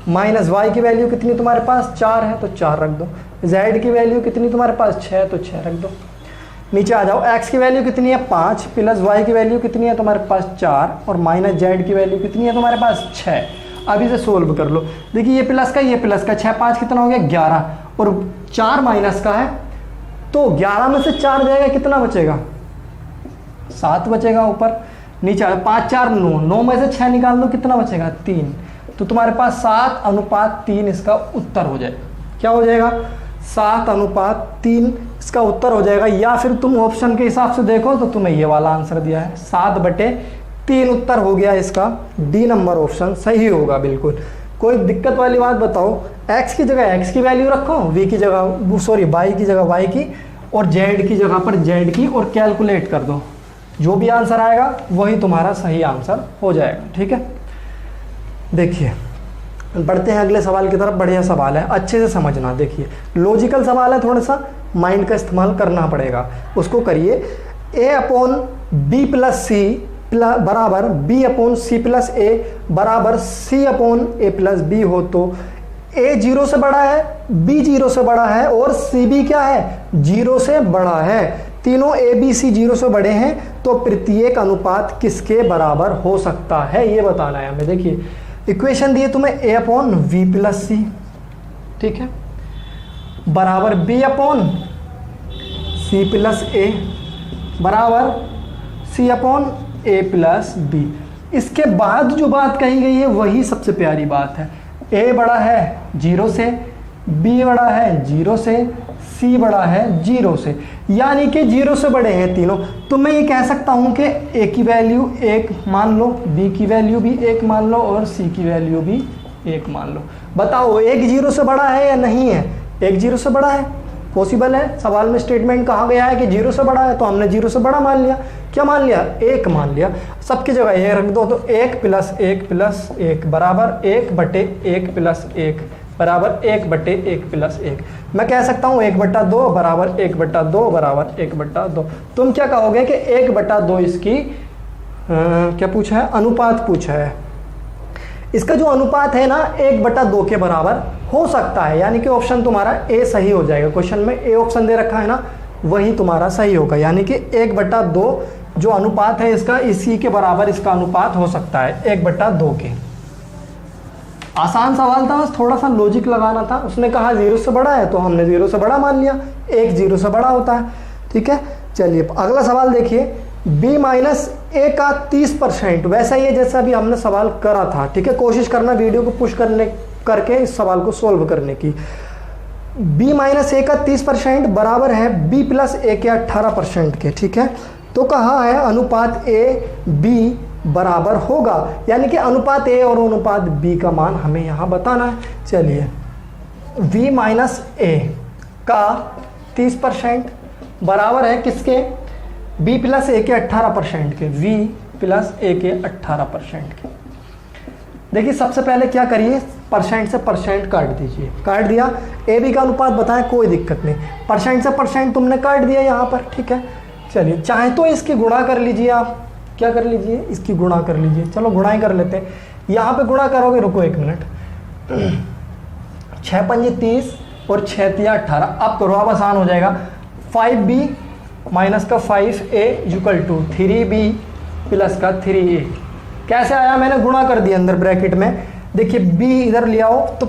माइनस वाई की वैल्यू कितनी तुम्हारे पास? 4 है तो 4 रख दो। z की वैल्यू कितनी तुम्हारे पास? 6 तो 6 रख दो। नीचे आ जाओ, x की वैल्यू कितनी है? 5 प्लस y की वैल्यू कितनी है तुम्हारे पास? 4 और माइनस z की वैल्यू कितनी है तुम्हारे पास? 6। अब इसे सोल्व कर लो। देखिए ये प्लस का, ये प्लस का, 6 5 कितना हो गया? 11 और 4 माइनस का है तो 11 में से 4 जाएगा, कितना बचेगा? 7 बचेगा ऊपर। नीचे आ जाओ, 5 4 9, 9 में से 6 निकाल दो, कितना बचेगा? 3। तो तुम्हारे पास 7 अनुपात 3 इसका उत्तर हो जाएगा। क्या हो जाएगा? 7 अनुपात 3 इसका उत्तर हो जाएगा। या फिर तुम ऑप्शन के हिसाब से देखो तो तुम्हें ये वाला आंसर दिया है, 7/3 उत्तर हो गया इसका। डी नंबर ऑप्शन सही होगा बिल्कुल। कोई दिक्कत वाली बात बताओ? x की जगह x की वैल्यू रखो, v की जगह सॉरी y की जगह y की और z की जगह पर z की और कैलकुलेट कर दो। जो भी आंसर आएगा वही तुम्हारा सही आंसर हो जाएगा, ठीक है। देखिए बढ़ते हैं अगले सवाल की तरफ। बढ़िया सवाल है, अच्छे से समझना। देखिए लॉजिकल सवाल है, थोड़ा सा माइंड का इस्तेमाल करना पड़ेगा, उसको करिए। a/b प्लस सी बराबर b/c प्लस a बराबर c/a प्लस b हो तो a 0 से बड़ा है, b 0 से बड़ा है और c भी क्या है? 0 से बड़ा है। तीनों a b c 0 से बड़े हैं तो प्रत्येक अनुपात किसके बराबर हो सकता है, ये बताना है हमें। देखिए इक्वेशन दिए तुम्हें a/v प्लस सी, ठीक है, बराबर b/c प्लस a बराबर c/a प्लस b। इसके बाद जो बात कही गई है वही सबसे प्यारी बात है। a बड़ा है 0 से, b बड़ा है 0 से, c बड़ा है 0 से, यानी कि 0 से बड़े हैं तीनों। तो मैं ये कह सकता हूँ कि a की वैल्यू 1 मान लो, b की वैल्यू भी 1 मान लो और c की वैल्यू भी 1 मान लो। बताओ 1 0 से बड़ा है या नहीं है? 1 0 से बड़ा है, पॉसिबल है। सवाल में स्टेटमेंट कहा गया है कि 0 से बड़ा है तो हमने 0 से बड़ा मान लिया। क्या मान लिया? 1 मान लिया। सबकी जगह ये रख दो तो 1 प्लस 1 प्लस 1 बराबर 1/1 प्लस 1 बराबर 1/1 प्लस 1। मैं कह सकता हूँ 1/2 बराबर 1/2 बराबर 1/2। तुम क्या कहोगे कि 1/2 इसकी क्या पूछा है? अनुपात पूछा है। इसका जो अनुपात है ना 1/2 के बराबर हो सकता है, यानी कि ऑप्शन तुम्हारा ए सही हो जाएगा। क्वेश्चन में ए ऑप्शन दे रखा है ना, वही तुम्हारा सही होगा, यानी कि 1/2 जो अनुपात है इसका, इसी के बराबर इसका अनुपात हो सकता है 1/2 के। आसान सवाल था, बस थोड़ा सा लॉजिक लगाना था। उसने कहा 0 से बड़ा है तो हमने 0 से बड़ा मान लिया, 1 0 से बड़ा होता है, ठीक है। चलिए अगला सवाल देखिए, b माइनस ए का 30%, वैसा ही है जैसा भी हमने सवाल करा था, ठीक है। कोशिश करना वीडियो को पुश करके इस सवाल को सोल्व करने की। b माइनस ए का 30% बराबर है b प्लस ए के 18% के, ठीक है। तो कहा है अनुपात a b बराबर होगा, यानी कि अनुपात a और अनुपात b का मान हमें यहाँ बताना है। चलिए v माइनस ए का 30% बराबर है किसके, b प्लस ए के 18% के, v प्लस ए के 18% के। देखिए सबसे पहले क्या करिए, परसेंट से परसेंट काट दीजिए। काट दिया, ए बी का अनुपात बताएं, कोई दिक्कत नहीं, परसेंट से परसेंट तुमने काट दिया यहाँ पर, ठीक है। चलिए चाहे तो इसकी गुणा कर लीजिए, आप क्या कर लीजिए, इसकी गुणा कर लीजिए। चलो गुणा ही कर लेते हैं। यहाँ पे गुणा करोगे, रुको 1 मिनट, 6 पंजे 30 और 6 तिया 18। अब करो, अब आसान हो जाएगा। 5b माइनस का 5a equal to 3b plus का 3a। कैसे आया, मैंने गुणा कर दिया अंदर ब्रैकेट में। देखिए b इधर ले आओ तो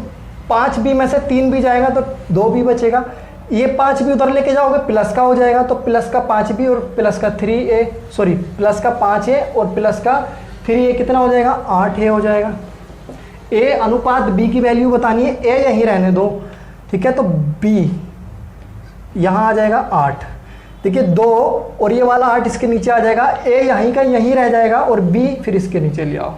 5b में से 3b जाएगा तो 2b बचेगा। ये 5b उधर लेके जाओगे प्लस का हो जाएगा, तो प्लस का 5b और प्लस का 3a, सॉरी प्लस का 5a और प्लस का 3a कितना हो जाएगा, 8a हो जाएगा। a अनुपात b की वैल्यू बतानी है, a यहीं रहने दो, ठीक है। तो b यहाँ आ जाएगा 8, देखिए 2 और ये वाला 8 इसके नीचे आ जाएगा, a यहीं का यहीं रह जाएगा और b फिर इसके नीचे ले आओ,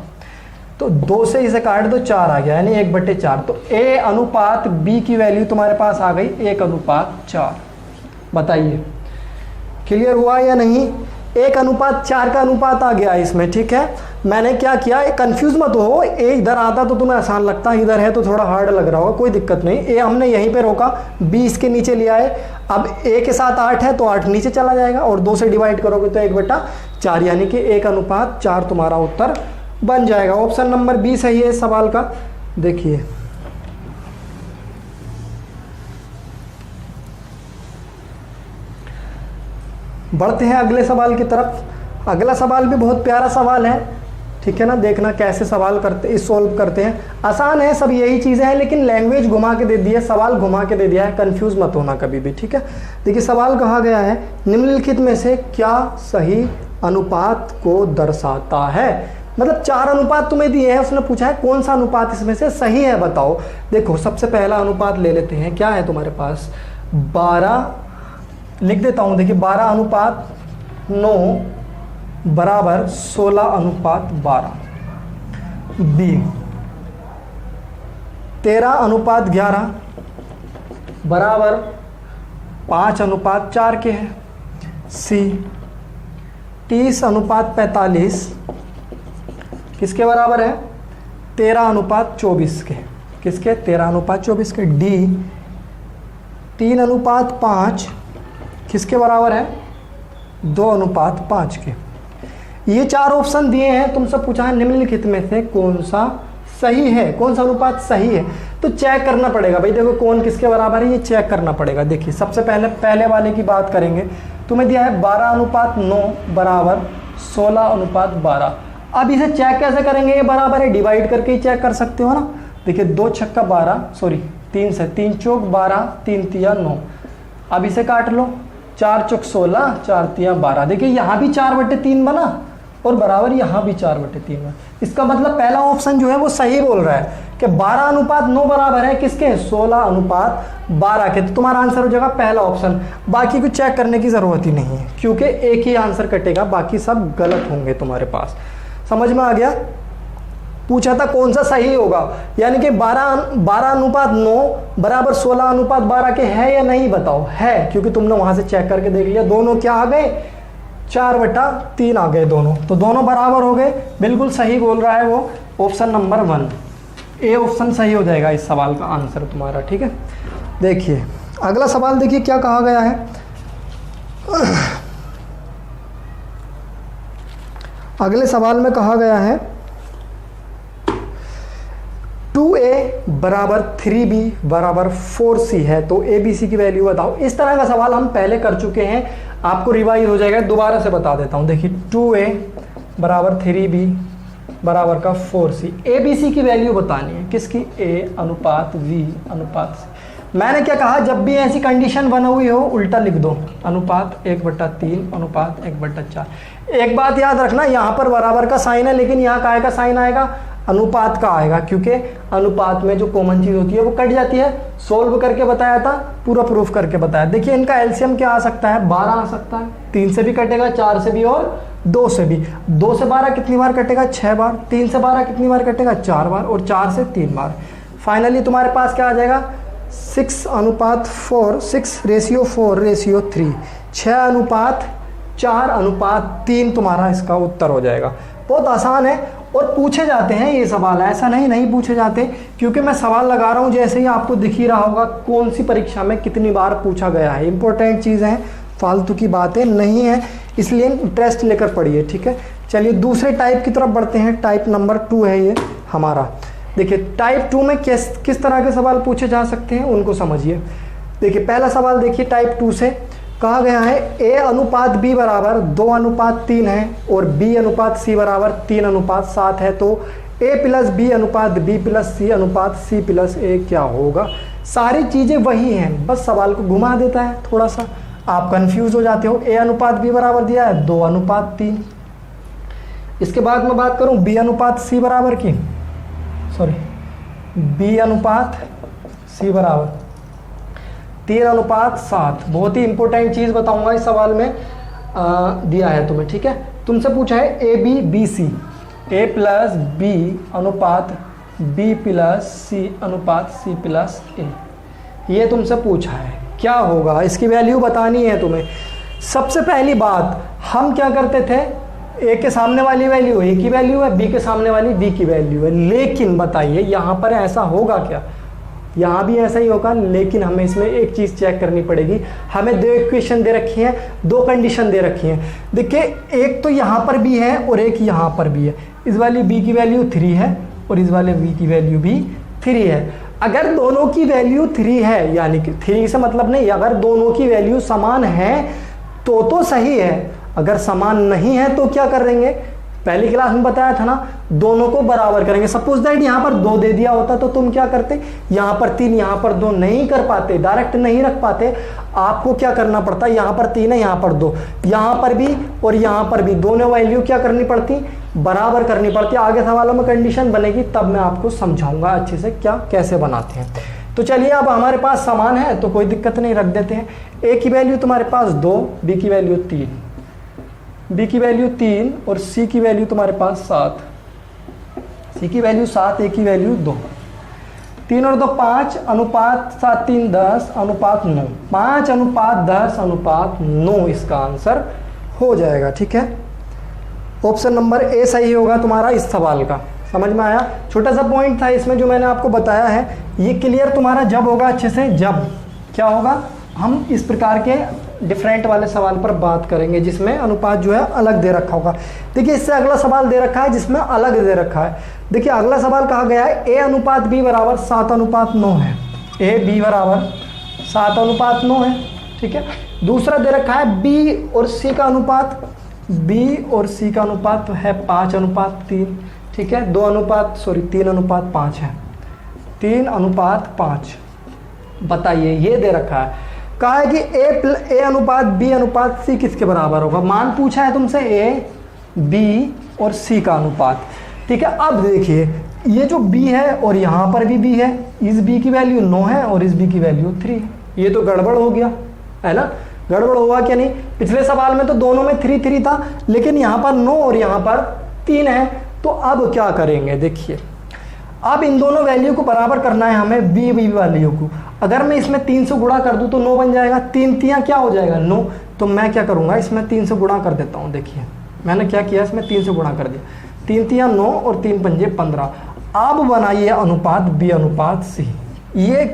तो 2 से इसे काट दो, 4 आ गया, यानी 1/4। तो a अनुपात b की वैल्यू तुम्हारे पास आ गई 1/4। बताइए क्लियर हुआ या नहीं। 1/4 का अनुपात आ गया इसमें, ठीक है। मैंने क्या किया, कंफ्यूज मत हो, a इधर आता तो तुम्हें आसान लगता, इधर है तो थोड़ा हार्ड लग रहा होगा, कोई दिक्कत नहीं। a हमने यहीं पे रोका, b इसके नीचे ले आए। अब a के साथ 8 है तो 8 नीचे चला जाएगा और 2 से डिवाइड करोगे तो 1/4, यानी कि 1/4 तुम्हारा उत्तर बन जाएगा। ऑप्शन नंबर बी सही है इस सवाल का। देखिए बढ़ते हैं अगले सवाल की तरफ। अगला सवाल भी बहुत प्यारा सवाल है, ठीक है ना। देखना कैसे सवाल करते, सोल्व करते हैं। आसान है, सब यही चीज़ें हैं, लेकिन लैंग्वेज घुमा के दे दी है, सवाल घुमा के दे दिया है, कंफ्यूज मत होना कभी भी, ठीक है। देखिए सवाल कहा गया है, निम्नलिखित में से क्या सही अनुपात को दर्शाता है। मतलब 4 अनुपात तुम्हें दिए हैं, उसने पूछा है कौन सा अनुपात इसमें से सही है बताओ। देखो सबसे पहला अनुपात ले लेते हैं, क्या है तुम्हारे पास, 12 लिख देता हूँ। देखिए 12/9 बराबर 16/12। बी 13/11 बराबर 5/4 के है। सी 30/45 किसके बराबर है, 13/24 के, किसके, 13/24 के। डी 3/5 किसके बराबर है, 2/5 के। ये 4 ऑप्शन दिए हैं, तुमसे पूछा है निम्नलिखित में से कौन सा सही है, कौन सा अनुपात सही है। तो चेक करना पड़ेगा भाई, देखो कौन किसके बराबर है, ये चेक करना पड़ेगा। देखिए सबसे पहले वाले की बात करेंगे। तुम्हें दिया है 12/9 बराबर 16/12। अब इसे चेक कैसे करेंगे, ये बराबर है, डिवाइड करके ही चेक कर सकते हो ना। देखिए 2 छक्का 12, सॉरी 3 से 3 चौक 12, 3 तिया 9। अब इसे काट लो, 4 चौक 16, 4 तिया 12। देखिए यहाँ भी 4/3 बना और बराबर यहाँ भी 4/3 बना। इसका मतलब पहला ऑप्शन जो है वो सही बोल रहा है कि 12/9 बराबर है किसके, 16/12 के। तो तुम्हारा आंसर हो जाएगा पहला ऑप्शन। बाकी को चेक करने की ज़रूरत ही नहीं है, क्योंकि एक ही आंसर कटेगा, बाकी सब गलत होंगे तुम्हारे पास। समझ में आ गया। पूछा था कौन सा सही होगा, यानी कि 12/9 बराबर 16/12 के है या नहीं, बताओ। है, क्योंकि तुमने वहां से चेक करके देख लिया, दोनों क्या आ गए, 4/3 आ गए दोनों, तो दोनों बराबर हो गए। बिल्कुल सही बोल रहा है वो, ऑप्शन नंबर 1 ए ऑप्शन सही हो जाएगा इस सवाल का आंसर तुम्हारा, ठीक है। देखिए अगला सवाल, देखिए क्या कहा गया है। अगले सवाल में कहा गया है 2a बराबर 3b बराबर 4c है, तो a b c की वैल्यू बताओ। इस तरह का सवाल हम पहले कर चुके हैं, आपको रिवाइज हो जाएगा, दोबारा से बता देता हूं। देखिए 2a बराबर 3b बराबर का 4c। ए बी सी की वैल्यू बतानी है, किसकी? ए अनुपात v अनुपात c। मैंने क्या कहा, जब भी ऐसी कंडीशन बनी हुई हो उल्टा लिख दो, अनुपात 1/3 अनुपात 1/4। एक बात याद रखना, यहाँ पर बराबर का साइन है लेकिन यहाँ काय का साइन आएगा? अनुपात का आएगा, क्योंकि अनुपात में जो कॉमन चीज होती है वो कट जाती है। सोल्व करके बताया था, पूरा प्रूफ करके बताया। देखिए इनका एलसीएम क्या आ सकता है? 12 आ सकता है। 3 से भी कटेगा, 4 से भी और 2 से भी। 2 से 12 कितनी बार कटेगा? 6 बार। 3 से 12 कितनी बार कटेगा? 4 बार। और 4 से 3 बार। फाइनली तुम्हारे पास क्या आ जाएगा? 6:4, 6:4:3, 6:4:3 तुम्हारा इसका उत्तर हो जाएगा। बहुत आसान है और पूछे जाते हैं ये सवाल, ऐसा नहीं पूछे जाते, क्योंकि मैं सवाल लगा रहा हूँ जैसे ही आपको दिख ही रहा होगा कौन सी परीक्षा में कितनी बार पूछा गया है। इंपॉर्टेंट चीज़ है, फालतू की बातें नहीं है, इसलिए इंटरेस्ट लेकर पढ़िए, ठीक है। चलिए दूसरे टाइप की तरफ बढ़ते हैं। टाइप नंबर 2 है ये हमारा। देखिए टाइप 2 में किस तरह के सवाल पूछे जा सकते हैं उनको समझिए। देखिए पहला सवाल देखिए टाइप 2 से कहा गया है a अनुपात b बराबर 2:3 है और b अनुपात c बराबर 3:7 है, तो a प्लस b अनुपात b प्लस c अनुपात c प्लस a क्या होगा? सारी चीज़ें वही हैं, बस सवाल को घुमा देता है थोड़ा सा, आप कंफ्यूज हो जाते हो। a अनुपात b बराबर दिया है 2:3। इसके बाद मैं बात करूं b अनुपात c बराबर की, b अनुपात c बराबर 3:7। बहुत ही इंपॉर्टेंट चीज़ बताऊंगा इस सवाल में, दिया है तुम्हें, ठीक है। तुमसे पूछा है ए बी बी सी, ए प्लस बी अनुपात बी प्लस सी अनुपात सी प्लस ए, ये तुमसे पूछा है। क्या होगा इसकी वैल्यू बतानी है तुम्हें। सबसे पहली बात, हम क्या करते थे, ए के सामने वाली वैल्यू ए की वैल्यू है, बी के सामने वाली बी की वैल्यू है। लेकिन बताइए यहाँ पर ऐसा होगा क्या? यहाँ भी ऐसा ही होगा, लेकिन हमें इसमें एक चीज़ चेक करनी पड़ेगी। हमें 2 इक्वेशन दे रखी हैं, 2 कंडीशन दे रखी हैं। देखिए एक तो यहाँ पर भी है और एक यहाँ पर भी है। इस वाली b की वैल्यू 3 है और इस वाले b की वैल्यू भी 3 है। अगर दोनों की वैल्यू 3 है, यानी कि 3 से मतलब नहीं, अगर दोनों की वैल्यू समान है तो सही है। अगर समान नहीं है तो क्या करेंगे? पहली क्लास में बताया था ना, दोनों को बराबर करेंगे। सपोज दैट यहाँ पर 2 दे दिया होता तो तुम क्या करते? यहाँ पर 3, यहाँ पर 2 नहीं कर पाते, डायरेक्ट नहीं रख पाते। आपको क्या करना पड़ता? यहाँ पर 3 है, यहाँ पर 2, यहाँ पर भी और यहाँ पर भी दोनों वैल्यू क्या करनी पड़ती? बराबर करनी पड़ती। आगे सवालों में कंडीशन बनेगी तब मैं आपको समझाऊंगा अच्छे से क्या कैसे बनाते हैं। तो चलिए अब हमारे पास समान है तो कोई दिक्कत नहीं, रख देते हैं। ए की वैल्यू तुम्हारे पास 2, बी की वैल्यू 3, बी की वैल्यू 3 और सी की वैल्यू तुम्हारे पास 7, सी की वैल्यू 7, ए की वैल्यू 2। 3 और 2 5 अनुपात 7 3 10 अनुपात 9, 5:10:9 इसका आंसर हो जाएगा, ठीक है। ऑप्शन नंबर ए सही होगा तुम्हारा इस सवाल का। समझ में आया? छोटा सा पॉइंट था इसमें जो मैंने आपको बताया है, ये क्लियर तुम्हारा जब होगा अच्छे से, जब क्या होगा, हम इस प्रकार के डिफरेंट वाले सवाल पर बात करेंगे जिसमें अनुपात जो है अलग दे रखा होगा। देखिए इससे अगला सवाल दे रखा है जिसमें अलग दे रखा है। देखिए अगला सवाल कहा गया है ए अनुपात बी बराबर 7:9 है, ए बी बराबर 7:9 है, ठीक है। दूसरा दे रखा है बी और सी का अनुपात, बी और सी का अनुपात है 5:3, ठीक है। 3:5 है, 3:5। बताइए ये दे रखा है, कहा है कि ए अनुपात बी अनुपात सी किसके बराबर होगा। मान पूछा है तुमसे ए बी और सी का अनुपात, ठीक है। अब देखिए ये जो b है और यहाँ पर भी b है, इस b की वैल्यू 9 है और इस b की वैल्यू 3 है। ये तो गड़बड़ हो गया है ना, गड़बड़ हुआ क्या नहीं? पिछले सवाल में तो दोनों में 3 3 था, लेकिन यहाँ पर 9 और यहाँ पर 3 है। तो अब क्या करेंगे? देखिए अब इन दोनों वैल्यू को बराबर करना है हमें, बी वैल्यू को। अगर मैं इसमें 3 से गुणा कर दूं तो 9 बन जाएगा, 3 3 क्या हो जाएगा? 9। तो मैं क्या करूंगा, इसमें 3 से गुणा कर देता हूं। देखिए मैंने क्या किया, इसमें 3 से गुणा कर दिया, 3 3 9 और 3 5 15। अब बनाइए अनुपात बी अनुपात सी। ये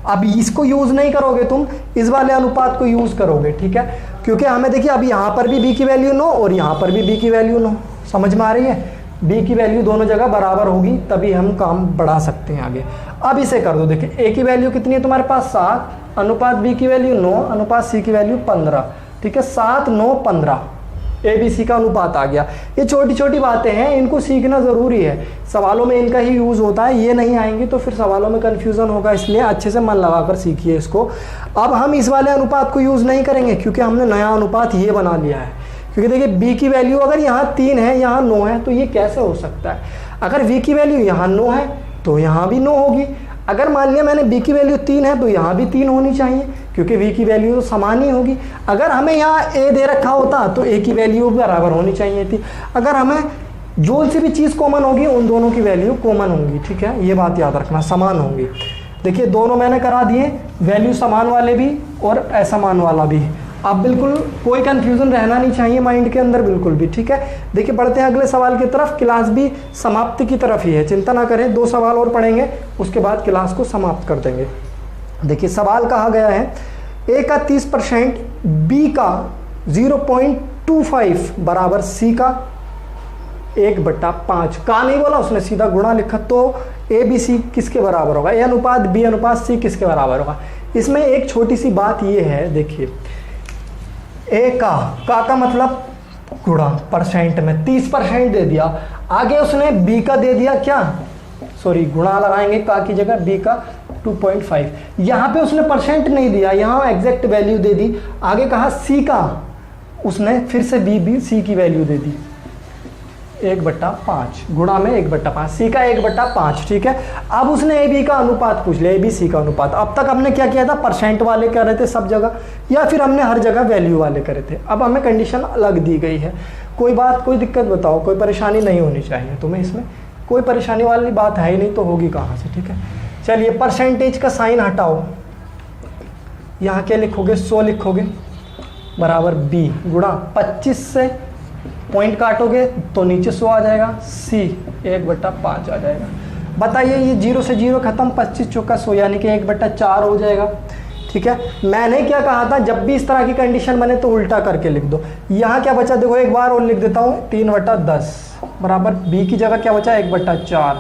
अब इसको यूज नहीं करोगे तुम, इस वाले अनुपात को यूज करोगे, ठीक है। क्योंकि हमें देखिए अब यहाँ पर भी बी की वैल्यू 9 और यहाँ पर भी बी की वैल्यू 9। समझ में आ रही है? b की वैल्यू दोनों जगह बराबर होगी तभी हम काम बढ़ा सकते हैं आगे। अब इसे कर दो। देखिए a की वैल्यू कितनी है तुम्हारे पास? 7 अनुपात b की वैल्यू 9 अनुपात c की वैल्यू 15, ठीक है। 7 9 15, ए बी सी का अनुपात आ गया। ये छोटी छोटी बातें हैं, इनको सीखना ज़रूरी है, सवालों में इनका ही यूज़ होता है। ये नहीं आएंगी तो फिर सवालों में कन्फ्यूज़न होगा, इसलिए अच्छे से मन लगाकर सीखिए इसको। अब हम इस वाले अनुपात को यूज़ नहीं करेंगे क्योंकि हमने नया अनुपात ये बना लिया है। क्योंकि देखिए बी की वैल्यू अगर यहाँ 3 है, यहाँ 9 है, तो ये कैसे हो सकता है? अगर वी की वैल्यू यहाँ 9 है तो यहाँ भी 9 होगी। अगर मान लिया मैंने बी की वैल्यू 3 है तो यहाँ भी 3 होनी चाहिए, क्योंकि वी की वैल्यू तो समान ही होगी। अगर हमें यहाँ ए दे रखा होता तो ए की वैल्यू बराबर होनी चाहिए थी। अगर हमें जो सी भी चीज़ कॉमन होगी उन दोनों की वैल्यू कॉमन होंगी, ठीक है, ये बात याद रखना, समान होंगी। देखिए दोनों मैंने करा दिए, वैल्यू समान वाले भी और असमान वाला भी। अब बिल्कुल कोई कंफ्यूजन रहना नहीं चाहिए माइंड के अंदर बिल्कुल भी, ठीक है। देखिए बढ़ते हैं अगले सवाल की तरफ। क्लास भी समाप्ति की तरफ ही है, चिंता ना करें, 2 सवाल और पढ़ेंगे उसके बाद क्लास को समाप्त कर देंगे। देखिए सवाल कहा गया है ए का 30%, बी का 0.25 बराबर सी का 1/5 का नहीं बोला उसने, सीधा गुणा लिखा। तो ए बी सी किसके बराबर होगा? ए अनुपात बी अनुपात सी किसके बराबर होगा? इसमें एक छोटी सी बात ये है, देखिए ए का मतलब गुणा परसेंट में 30% दे दिया, आगे उसने बी का दे दिया क्या, सॉरी गुणा लगाएंगे का की जगह, बी का 2.5। यहाँ पे उसने परसेंट नहीं दिया, यहाँ एग्जैक्ट वैल्यू दे दी। आगे कहा सी का, उसने फिर से बी सी की वैल्यू दे दी 1/5, गुणा में 1/5, सी का 1/5, ठीक है। अब उसने ए बी का अनुपात पूछ लिया, ए बी सी का अनुपात। अब तक हमने क्या किया था, परसेंट वाले कर रहे थे सब जगह, या फिर हमने हर जगह वैल्यू वाले करे थे। अब हमें कंडीशन अलग दी गई है। कोई बात, कोई दिक्कत बताओ, कोई परेशानी नहीं होनी चाहिए तुम्हें, इसमें कोई परेशानी वाली बात है ही नहीं, तो होगी कहाँ से, ठीक है। चलिए परसेंटेज का साइन हटाओ, यहाँ क्या लिखोगे, 100 लिखोगे बराबर बी गुणा 25 से पॉइंट काटोगे तो नीचे 100 आ जाएगा, सी 1/5 आ जाएगा। बताइए ये 0 से 0 खत्म, 25 चौका 100 यानी कि 1/4 हो जाएगा, ठीक है। मैंने क्या कहा था, जब भी इस तरह की कंडीशन बने तो उल्टा करके लिख दो। यहाँ क्या बचा, देखो एक बार और लिख देता हूँ, 3/10 बराबर बी की जगह क्या बचा 1/4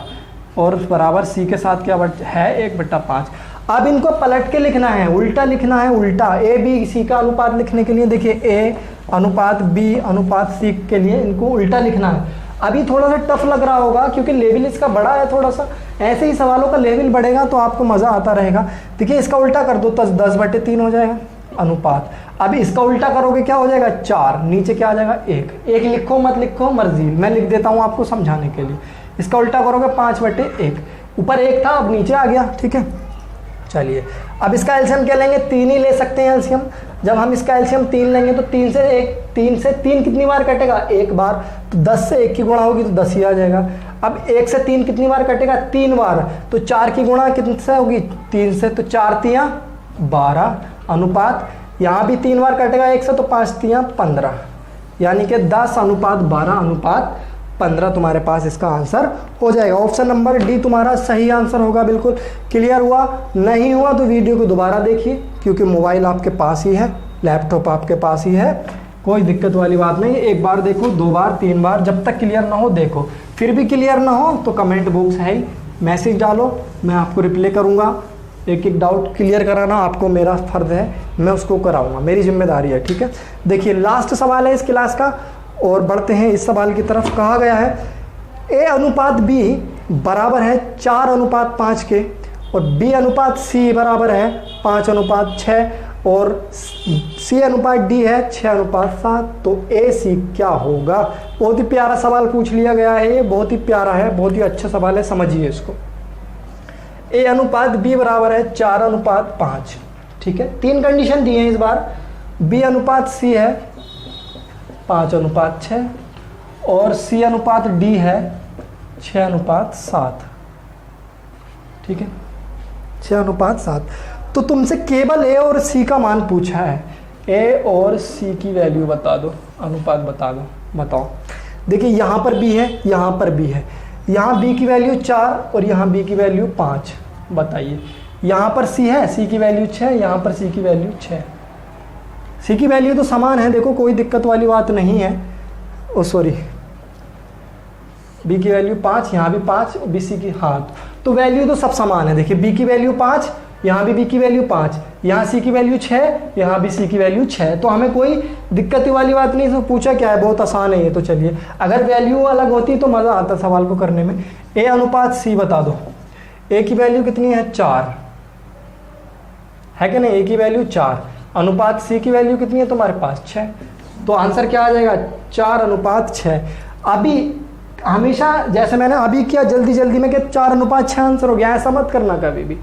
और बराबर सी के साथ क्या है 1/5। अब इनको पलट के लिखना है, उल्टा लिखना है, उल्टा ए बी सी का अनुपात लिखने के लिए देखिए ए अनुपात बी अनुपात सी के लिए इनको उल्टा लिखना है। अभी थोड़ा सा टफ लग रहा होगा क्योंकि लेवल इसका बड़ा है थोड़ा सा, ऐसे ही सवालों का लेवल बढ़ेगा तो आपको मज़ा आता रहेगा। देखिए इसका उल्टा कर दो तो 10/3 हो जाएगा अनुपात। अब इसका उल्टा करोगे क्या हो जाएगा 4, नीचे क्या आ जाएगा 1 लिखो मत लिखो मर्जी, मैं लिख देता हूँ आपको समझाने के लिए। इसका उल्टा करोगे 5/1, ऊपर 1 था अब नीचे आ गया, ठीक है। चलिए अब इसका एलसीएम क्या लेंगे, 3 ही ले सकते हैं एलसीएम। जब हम इसका एलसीएम 3 लेंगे तो 3 से 3 कितनी बार कटेगा, 1 बार, तो 10 से 1 की गुणा होगी तो 10 ही आ जाएगा। अब 1 से 3 कितनी बार कटेगा, 3 बार, तो 4 की गुणा कितने से होगी, 3 से, तो 4 तियाँ 12 अनुपात, यहाँ भी 3 बार कटेगा 1 से, तो 5 तियाँ 15, यानी कि 10/12/15 तुम्हारे पास इसका आंसर हो जाएगा। ऑप्शन नंबर डी तुम्हारा सही आंसर होगा। बिल्कुल क्लियर हुआ, नहीं हुआ तो वीडियो को दोबारा देखिए, क्योंकि मोबाइल आपके पास ही है, लैपटॉप आपके पास ही है, कोई दिक्कत वाली बात नहीं। एक बार देखो, 2 बार 3 बार, जब तक क्लियर ना हो देखो। फिर भी क्लियर ना हो तो कमेंट बॉक्स है ही, मैसेज डालो, मैं आपको रिप्लाई करूँगा। एक एक डाउट क्लियर कराना आपको मेरा फ़र्ज़ है, मैं उसको कराऊँगा, मेरी जिम्मेदारी है, ठीक है। देखिए लास्ट सवाल है इस क्लास का और बढ़ते हैं इस सवाल की तरफ। कहा गया है ए अनुपात बी बराबर है 4/5 के और बी अनुपात सी बराबर है 5/6 और सी अनुपात डी है 6/7, तो ए सी क्या होगा। बहुत ही प्यारा सवाल पूछ लिया गया है, ये बहुत ही प्यारा है, बहुत ही अच्छा सवाल है, समझिए इसको। ए अनुपात बी बराबर है 4/5, ठीक है। 3 कंडीशन दी हैं इस बार, बी अनुपात सी है 5/6 और सी अनुपात डी है 6/7, ठीक है, 6/7। तो तुमसे केवल ए और सी का मान पूछा है, ए और सी की वैल्यू बता दो, अनुपात बता दो, बताओ। देखिए यहाँ पर बी है, यहाँ पर बी है, यहाँ बी की वैल्यू 4 और यहाँ बी की वैल्यू 5, बताइए। यहाँ पर सी है, सी की वैल्यू 6, यहाँ पर सी की वैल्यू 6, सी की वैल्यू तो समान है, देखो कोई दिक्कत वाली बात नहीं है। ओ सॉरी, बी की वैल्यू 5, यहाँ भी 5, बी सी की, हाँ तो वैल्यू तो सब समान है। देखिए बी की वैल्यू 5 यहाँ भी b की वैल्यू 5, यहाँ c की वैल्यू 6, यहाँ भी c की वैल्यू 6। तो हमें कोई दिक्कत वाली बात नहीं। इसमें पूछा क्या है, बहुत आसान है ये। तो चलिए, अगर वैल्यू अलग होती तो मज़ा आता सवाल को करने में। a अनुपात c बता दो। a की वैल्यू कितनी है, 4 है कि नहीं, a की वैल्यू 4, अनुपात c की वैल्यू कितनी है तुम्हारे पास, 6। तो आंसर क्या आ जाएगा, 4:6। अभी हमेशा जैसे मैंने अभी किया जल्दी जल्दी में कि 4:6 आंसर हो गया, ऐसा मत करना कभी भी।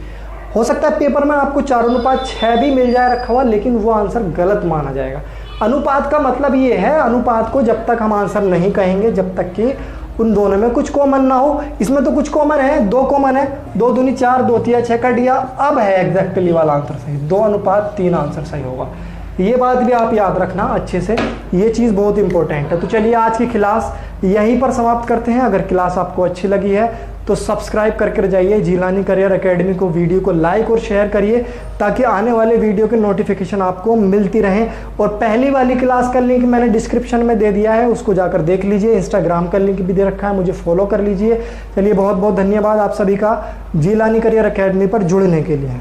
हो सकता है पेपर में आपको 4:6 भी मिल जाए रखा हुआ, लेकिन वो आंसर गलत माना जाएगा। अनुपात का मतलब ये है, अनुपात को जब तक हम आंसर नहीं कहेंगे जब तक कि उन दोनों में कुछ कॉमन ना हो। इसमें तो कुछ कॉमन है, 2 कॉमन है, 2 दूनी 4, 2 तिया 6 कट दिया। अब है एग्जैक्टली वाला आंसर सही, 2:3 आंसर सही होगा। ये बात भी आप याद रखना अच्छे से, ये चीज़ बहुत इंपॉर्टेंट है। तो चलिए, आज की क्लास यहीं पर समाप्त करते हैं। अगर क्लास आपको अच्छी लगी है तो सब्सक्राइब करके जाइए जीलानी करियर एकेडमी को, वीडियो को लाइक और शेयर करिए ताकि आने वाले वीडियो के नोटिफिकेशन आपको मिलती रहें। और पहली वाली क्लास का लिंक मैंने डिस्क्रिप्शन में दे दिया है, उसको जाकर देख लीजिए। इंस्टाग्राम का लिंक भी दे रखा है, मुझे फॉलो कर लीजिए। चलिए, बहुत बहुत धन्यवाद आप सभी का जीलानी करियर एकेडमी पर जुड़ने के लिए।